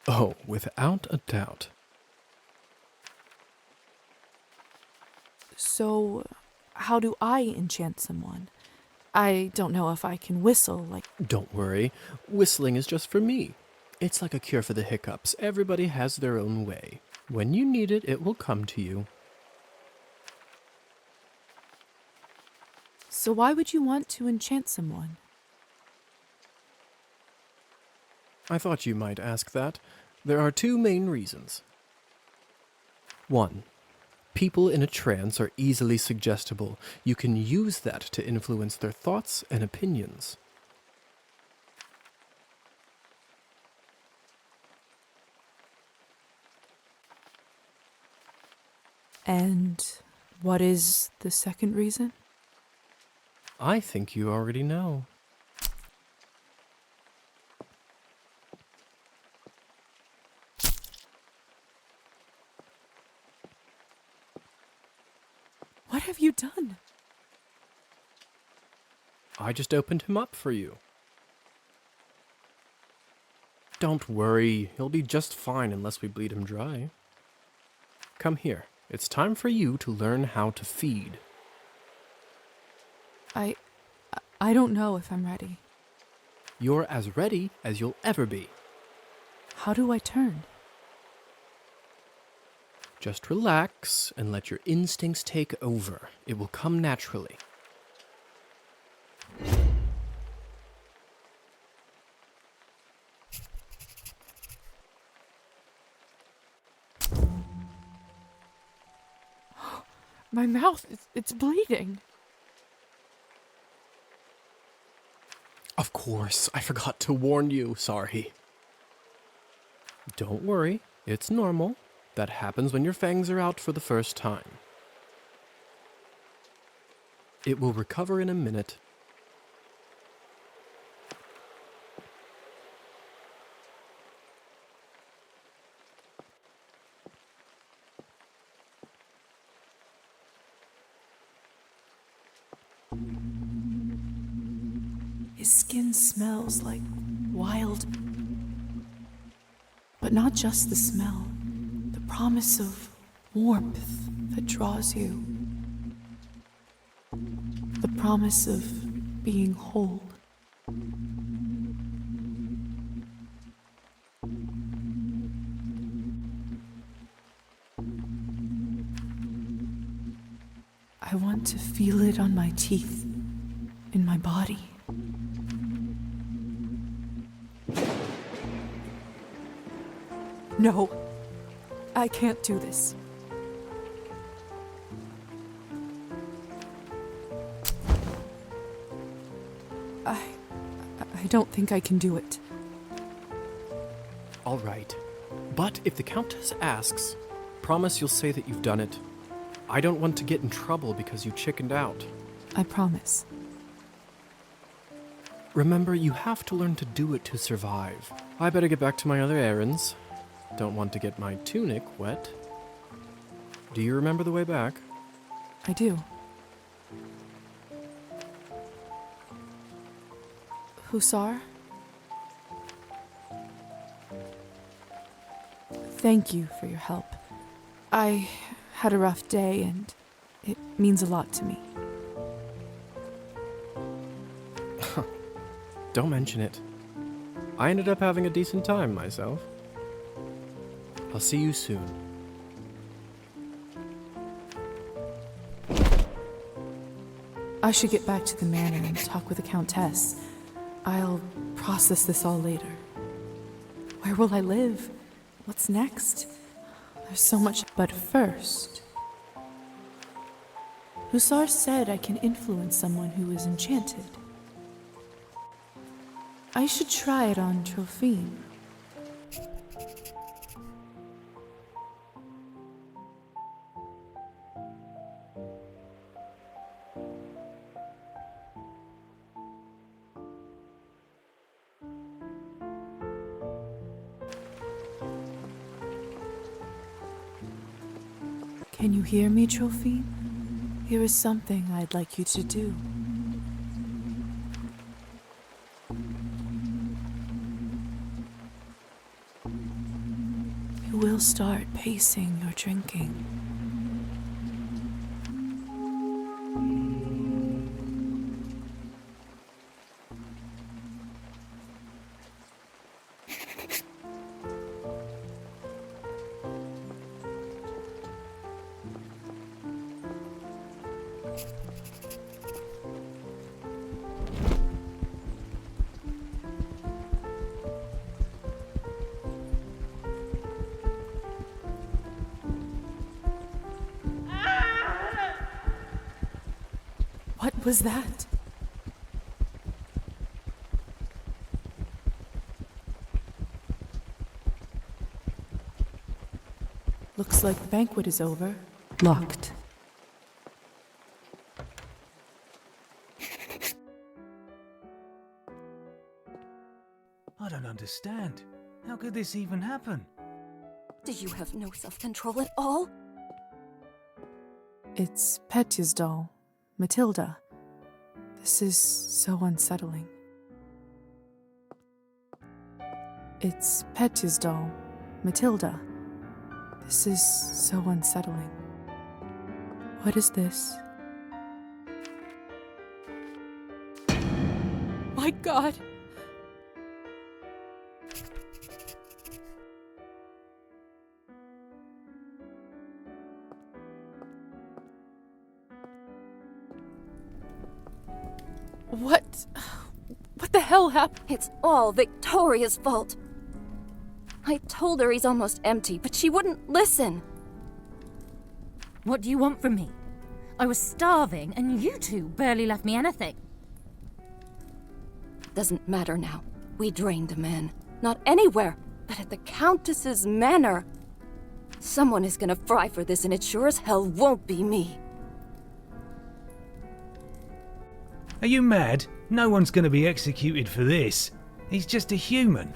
Oh, without a doubt. So, how do I enchant someone? I don't know if I can whistle like... Don't worry, whistling is just for me. It's like a cure for the hiccups. Everybody has their own way. When you need it, it will come to you. So why would you want to enchant someone? I thought you might ask that. There are two main reasons. 1. People in a trance are easily suggestible. You can use that to influence their thoughts and opinions. And what is the second reason? I think you already know. What have you done? I just opened him up for you. Don't worry, he'll be just fine unless we bleed him dry. Come here. It's time for you to learn how to feed. I don't know if I'm ready. You're as ready as you'll ever be. How do I turn? Just relax and let your instincts take over. It will come naturally. My mouth, it's bleeding. Of course, I forgot to warn you. Sorry. Don't worry, it's normal. That happens when your fangs are out for the first time. It will recover in a minute. His skin smells like wild... But not just the smell. The promise of warmth that draws you. The promise of being whole. I want to feel it on my teeth, in my body. No, I can't do this. I don't think I can do it. All right. But if the Countess asks, promise you'll say that you've done it. I don't want to get in trouble because you chickened out. I promise. Remember, you have to learn to do it to survive. I better get back to my other errands. Don't want to get my tunic wet. Do you remember the way back? I do. Hussar? Thank you for your help. I had a rough day and it means a lot to me. Don't mention it. I ended up having a decent time myself. I'll see you soon. I should get back to the manor and talk with the Countess. I'll process this all later. Where will I live? What's next? There's so much. But first... Hussar said I can influence someone who is enchanted. I should try it on Trophine. Can you hear me, Trophine? Here is something I'd like you to do. will start pacing or drinking. What was that? Looks like the banquet is over. Locked. I don't understand. How could this even happen? Do you have no self-control at all? It's Petya's doll, Matilda. This is so unsettling. It's Petya's doll, Matilda. This is so unsettling. What is this? My God! What the hell happened? It's all Victoria's fault. I told her he's almost empty, but she wouldn't listen. What do you want from me? I was starving, and you two barely left me anything. Doesn't matter now. We drained a man. Not anywhere, but at the Countess's manor. Someone is gonna fry for this, and it sure as hell won't be me. Are you mad? No one's going to be executed for this. He's just a human.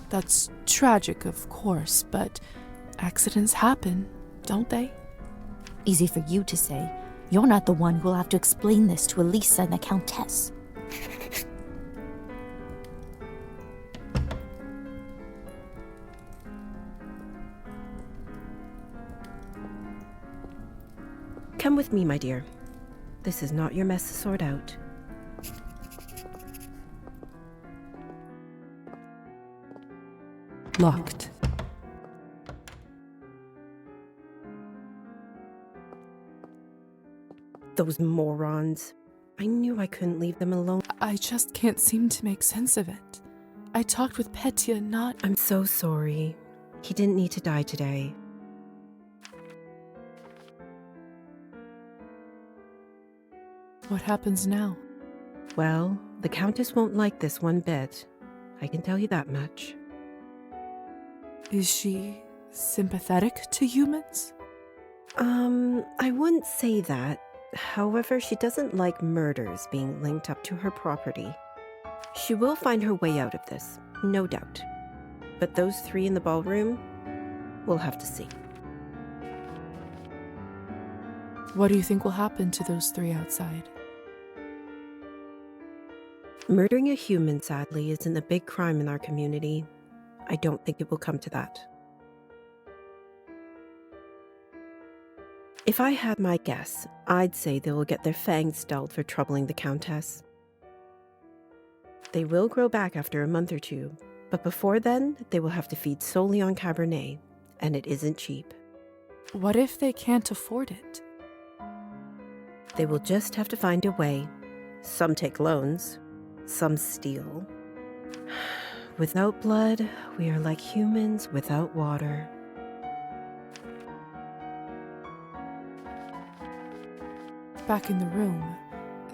That's tragic, of course, but accidents happen, don't they? Easy for you to say. You're not the one who'll have to explain this to Elisa and the Countess. Come with me, my dear. This is not your mess to sort out. Locked. Those morons. I knew I couldn't leave them alone. I just can't seem to make sense of it. I talked with Petya, not... I'm so sorry. He didn't need to die today. What happens now? Well, the Countess won't like this one bit. I can tell you that much. Is she sympathetic to humans? I wouldn't say that. However, she doesn't like murders being linked up to her property. She will find her way out of this, no doubt. But those three in the ballroom, we'll have to see. What do you think will happen to those three outside? Murdering a human, sadly, isn't a big crime in our community. I don't think it will come to that. If I had my guess, I'd say they will get their fangs dulled for troubling the Countess. They will grow back after a month or two, but before then, they will have to feed solely on Cabernet, and it isn't cheap. What if they can't afford it? They will just have to find a way. Some take loans, some steal. Without blood, we are like humans without water. Back in the room,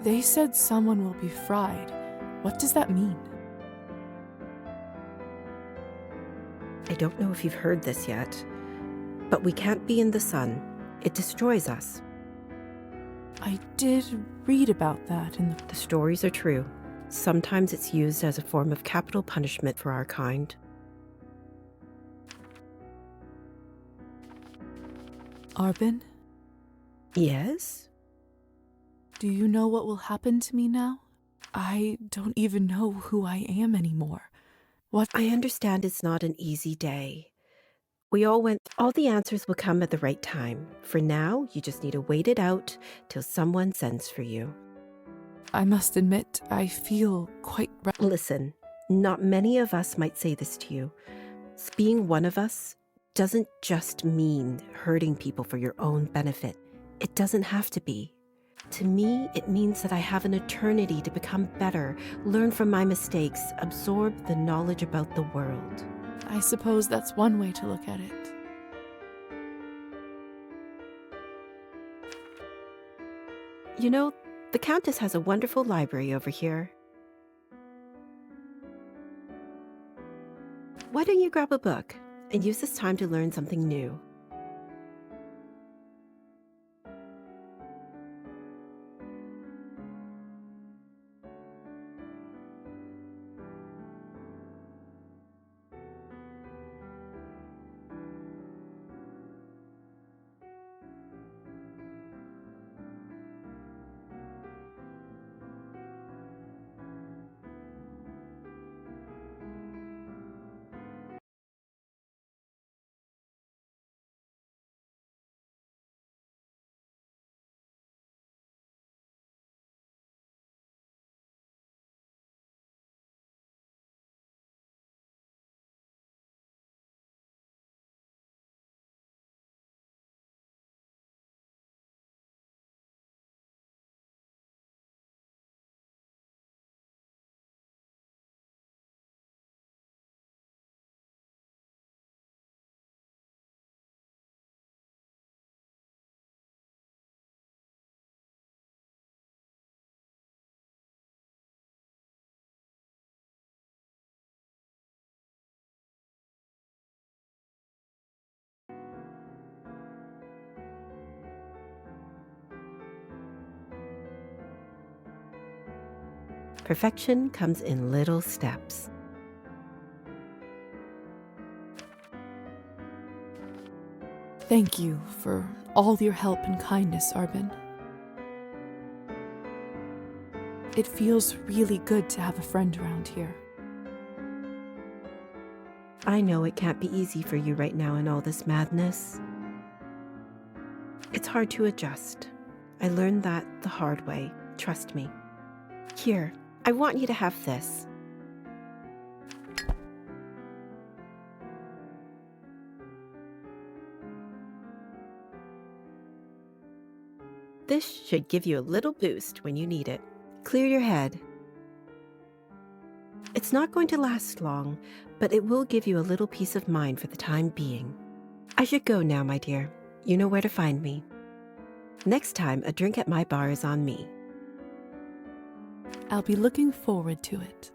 they said someone will be fried. What does that mean? I don't know if you've heard this yet, but we can't be in the sun. It destroys us. I did read about that in The stories are true. Sometimes it's used as a form of capital punishment for our kind. Arbin? Yes? Do you know what will happen to me now? I don't even know who I am anymore. What? I understand it's not an easy day. All the answers will come at the right time. For now, you just need to wait it out till someone sends for you. I must admit, I feel quite. Listen, not many of us might say this to you. Being one of us doesn't just mean hurting people for your own benefit. It doesn't have to be. To me, it means that I have an eternity to become better, learn from my mistakes, absorb the knowledge about the world. I suppose that's one way to look at it. You know, the Countess has a wonderful library over here. Why don't you grab a book and use this time to learn something new? Perfection comes in little steps. Thank you for all your help and kindness, Arbin. It feels really good to have a friend around here. I know it can't be easy for you right now in all this madness. It's hard to adjust. I learned that the hard way, trust me. Here, I want you to have this. This should give you a little boost when you need it. Clear your head. It's not going to last long, but it will give you a little peace of mind for the time being. I should go now, my dear. You know where to find me. Next time, a drink at my bar is on me. I'll be looking forward to it.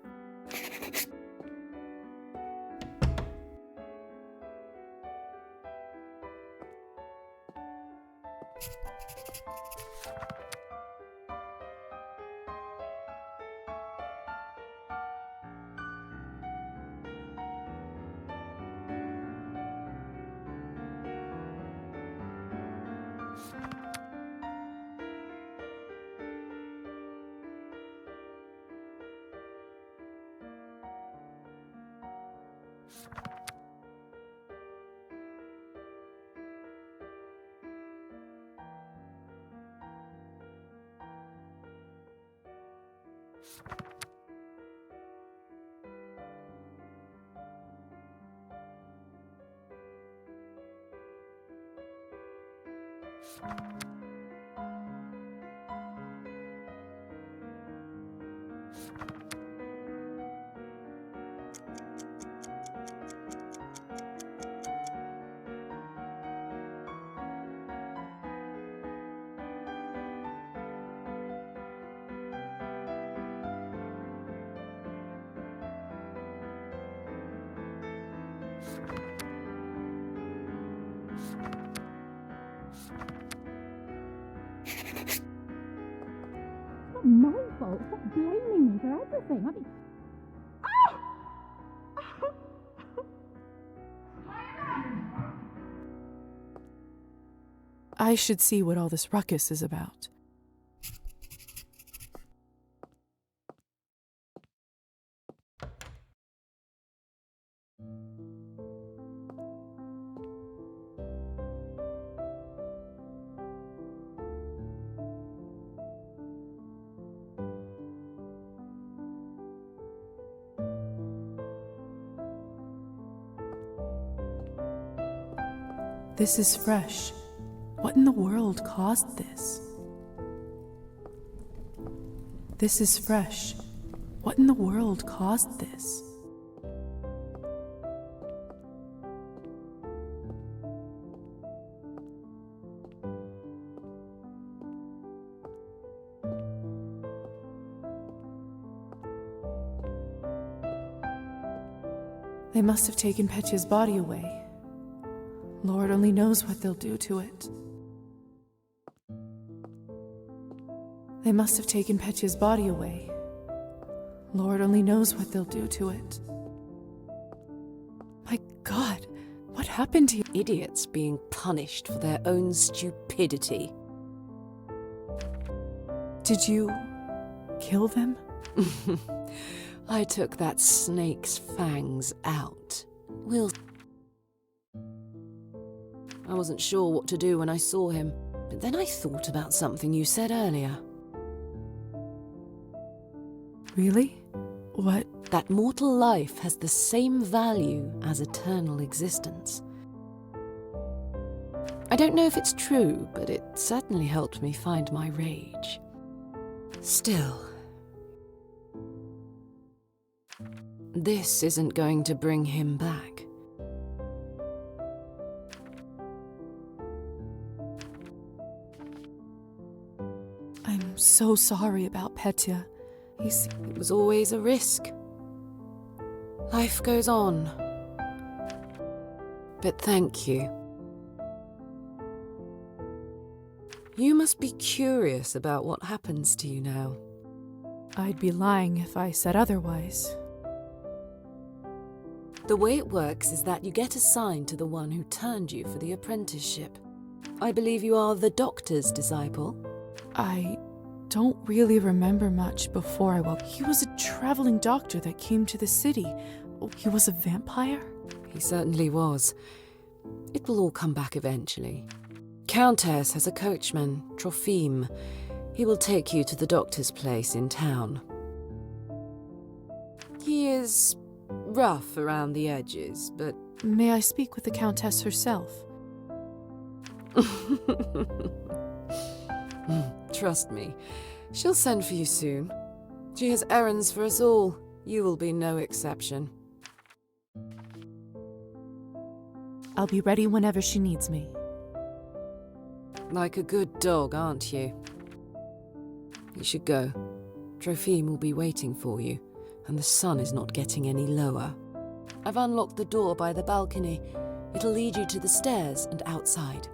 My fault. Stop blaming me for everything. I mean, I should see what all this ruckus is about. This is fresh. What in the world caused this? This is fresh. What in the world caused this? They must have taken Petya's body away. Lord only knows what they'll do to it. They must have taken Petya's body away. Lord only knows what they'll do to it. My God, what happened to you? Idiots being punished for their own stupidity. Did you kill them? I took that snake's fangs out. I wasn't sure what to do when I saw him, but then I thought about something you said earlier. Really? What? That mortal life has the same value as eternal existence. I don't know if it's true, but it certainly helped me find my rage. Still, this isn't going to bring him back. I'm so sorry about Petya. It was always a risk. Life goes on. But thank you. You must be curious about what happens to you now. I'd be lying if I said otherwise. The way it works is that you get assigned to the one who turned you for the apprenticeship. I believe you are the doctor's disciple. I don't really remember much before I woke. He was a traveling doctor that came to the city. He was a vampire? He certainly was. It will all come back eventually. Countess has a coachman, Trophime. He will take you to the doctor's place in town. He is rough around the edges, but... May I speak with the Countess herself? Trust me, she'll send for you soon. She has errands for us all. You will be no exception. I'll be ready whenever she needs me. Like a good dog, aren't you? You should go. Trophime will be waiting for you, and the sun is not getting any lower. I've unlocked the door by the balcony. It'll lead you to the stairs and outside.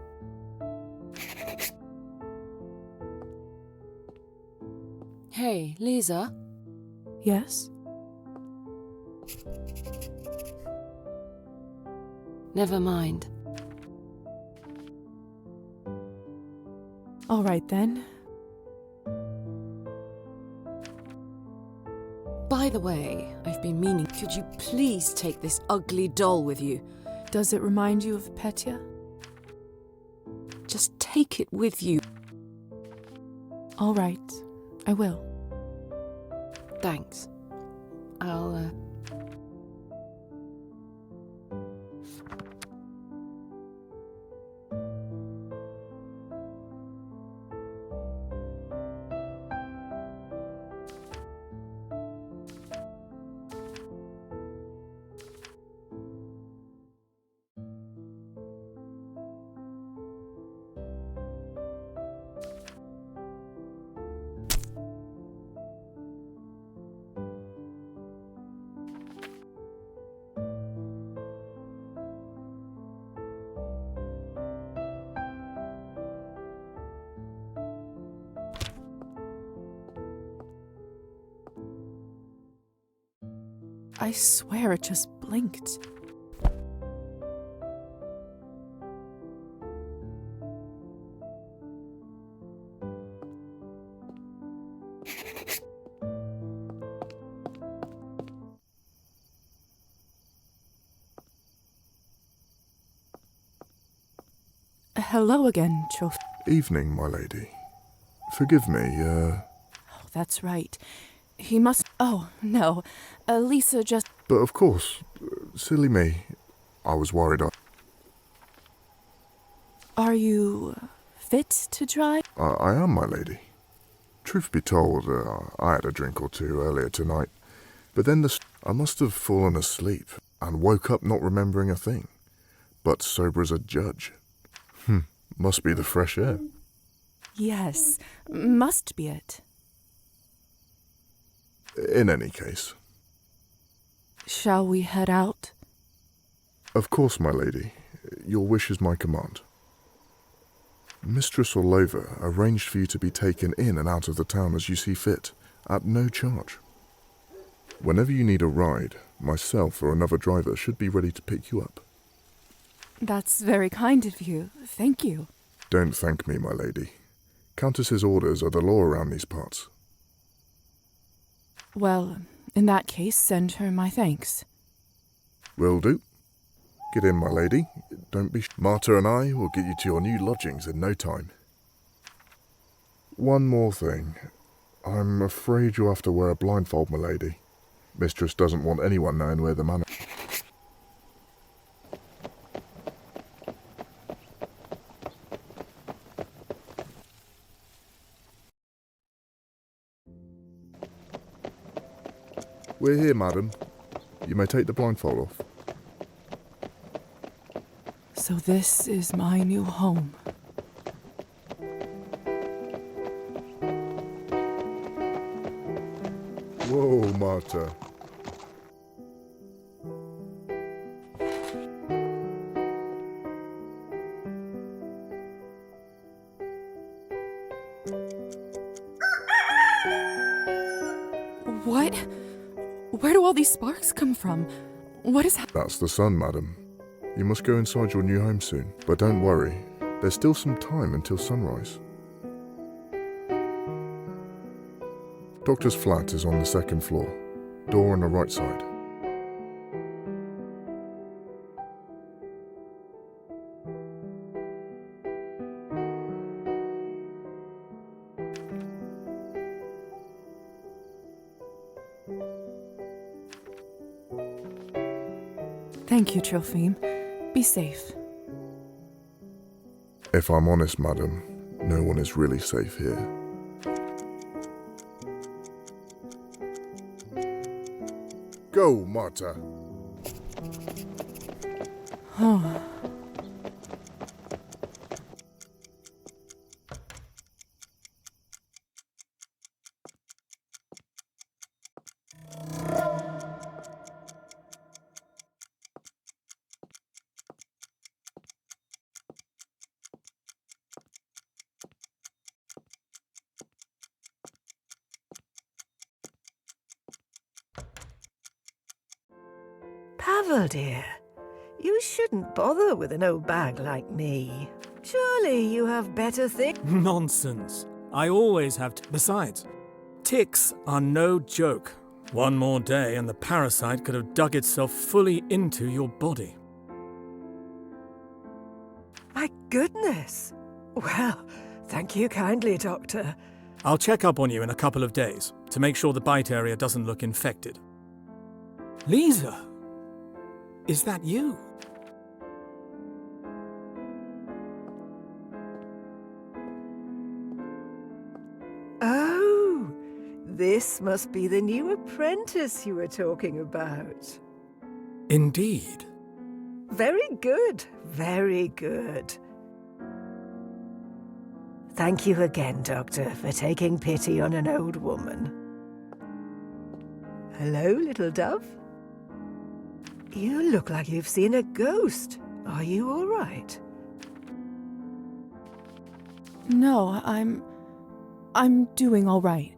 Hey, Lisa? Yes? Never mind. All right then. By the way, I've been meaning, could you please take this ugly doll with you? Does it remind you of Petya? Just take it with you. All right, I will. Thanks. I'll, I swear it just blinked. Hello again, Troph. Evening, my lady. Forgive me, Oh, that's right. He must... Oh, no. Lisa just... But of course, silly me. I was worried Are you fit to drive? I am, my lady. Truth be told, I had a drink or two earlier tonight, but then I must have fallen asleep and woke up not remembering a thing, but sober as a judge. Must be the fresh air. Yes, must be it. In any case. Shall we head out? Of course, my lady. Your wish is my command. Mistress Orlova arranged for you to be taken in and out of the town as you see fit, at no charge. Whenever you need a ride, myself or another driver should be ready to pick you up. That's very kind of you. Thank you. Don't thank me, my lady. Countess's orders are the law around these parts. Well, in that case, send her my thanks. Will do. Get in, my lady. Don't be... Marta and I will get you to your new lodgings in no time. One more thing. I'm afraid you'll have to wear a blindfold, my lady. Mistress doesn't want anyone knowing where the manor... We're here, madam. You may take the blindfold off. So this is my new home. Whoa, Marta. What? Where do all these sparks come from? What is That's the sun, madam. You must go inside your new home soon, but don't worry. There's still some time until sunrise. Doctor's flat is on the second floor. Door on the right side. Thank you, Trophime. Be safe. If I'm honest, madam, no one is really safe here. Go, Marta. Oh. Pavel, dear, you shouldn't bother with an old bag like me. Surely you have better things. Nonsense. I always have Besides, ticks are no joke. One more day and the parasite could have dug itself fully into your body. My goodness. Well, thank you kindly, Doctor. I'll check up on you in a couple of days to make sure the bite area doesn't look infected. Lisa! Is that you? Oh, this must be the new apprentice you were talking about. Indeed. Very good, very good. Thank you again, Doctor, for taking pity on an old woman. Hello, little dove. You look like you've seen a ghost. Are you all right? No, I'm doing all right.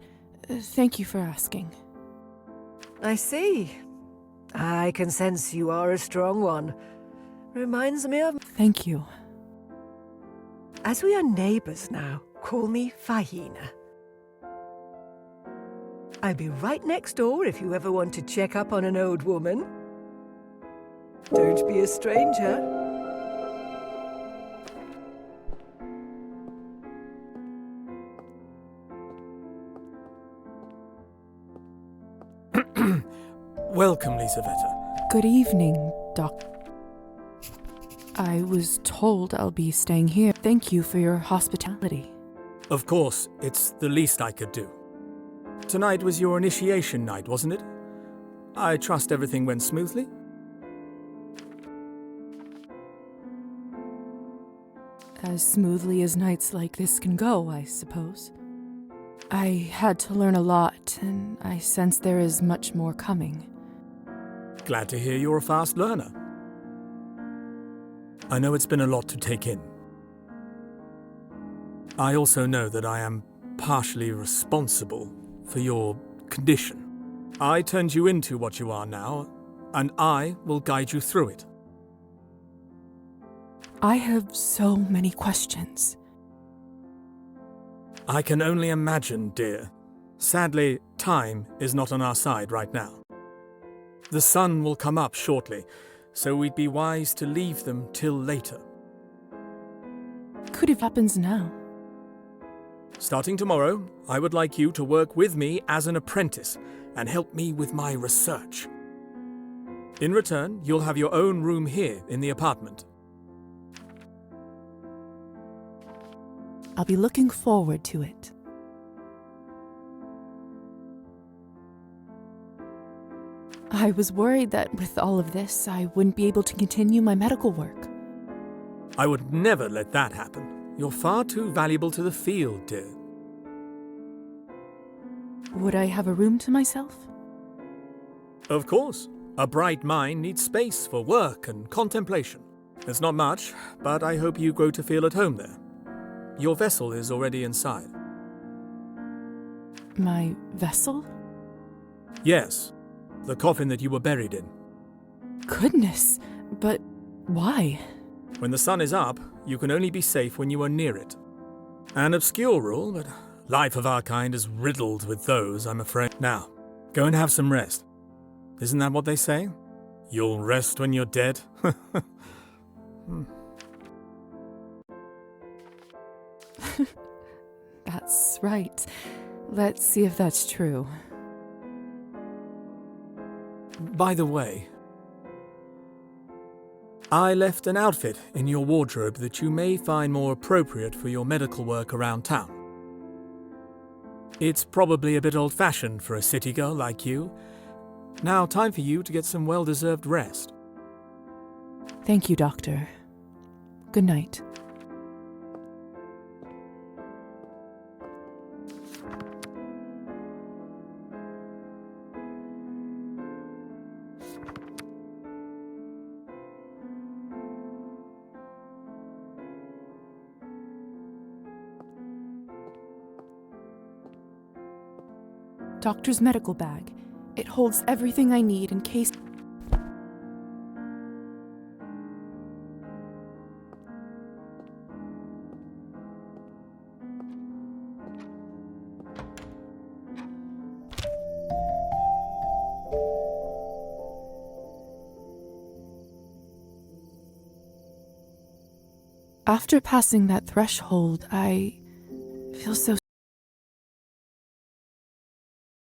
Thank you for asking. I see. I can sense you are a strong one. Reminds me of... Thank you. As we are neighbors now, call me Fahina. I'll be right next door if you ever want to check up on an old woman. Don't be a stranger. Welcome, Lisaveta. Good evening, Doc. I was told I'll be staying here. Thank you for your hospitality. Of course, it's the least I could do. Tonight was your initiation night, wasn't it? I trust everything went smoothly? As smoothly as nights like this can go, I suppose. I had to learn a lot, and I sense there is much more coming. Glad to hear you're a fast learner. I know it's been a lot to take in. I also know that I am partially responsible for your condition. I turned you into what you are now, and I will guide you through it. I have so many questions. I can only imagine, dear. Sadly, time is not on our side right now. The sun will come up shortly, so we'd be wise to leave them till later. Could have happens now. Starting tomorrow, I would like you to work with me as an apprentice and help me with my research. In return, you'll have your own room here in the apartment. I'll be looking forward to it. I was worried that with all of this, I wouldn't be able to continue my medical work. I would never let that happen. You're far too valuable to the field, dear. Would I have a room to myself? Of course. A bright mind needs space for work and contemplation. It's not much, but I hope you grow to feel at home there. Your vessel is already inside. My vessel? Yes, the coffin that you were buried in. Goodness, but why? When the sun is up, you can only be safe when you are near it. An obscure rule, but life of our kind is riddled with those, I'm afraid. Now, go and have some rest. Isn't that what they say? You'll rest when you're dead? That's right. Let's see if that's true. By the way, I left an outfit in your wardrobe that you may find more appropriate for your medical work around town. It's probably a bit old-fashioned for a city girl like you. Now, time for you to get some well-deserved rest. Thank you, Doctor. Good night. Doctor's medical bag. It holds everything I need in case... After passing that threshold, I feel so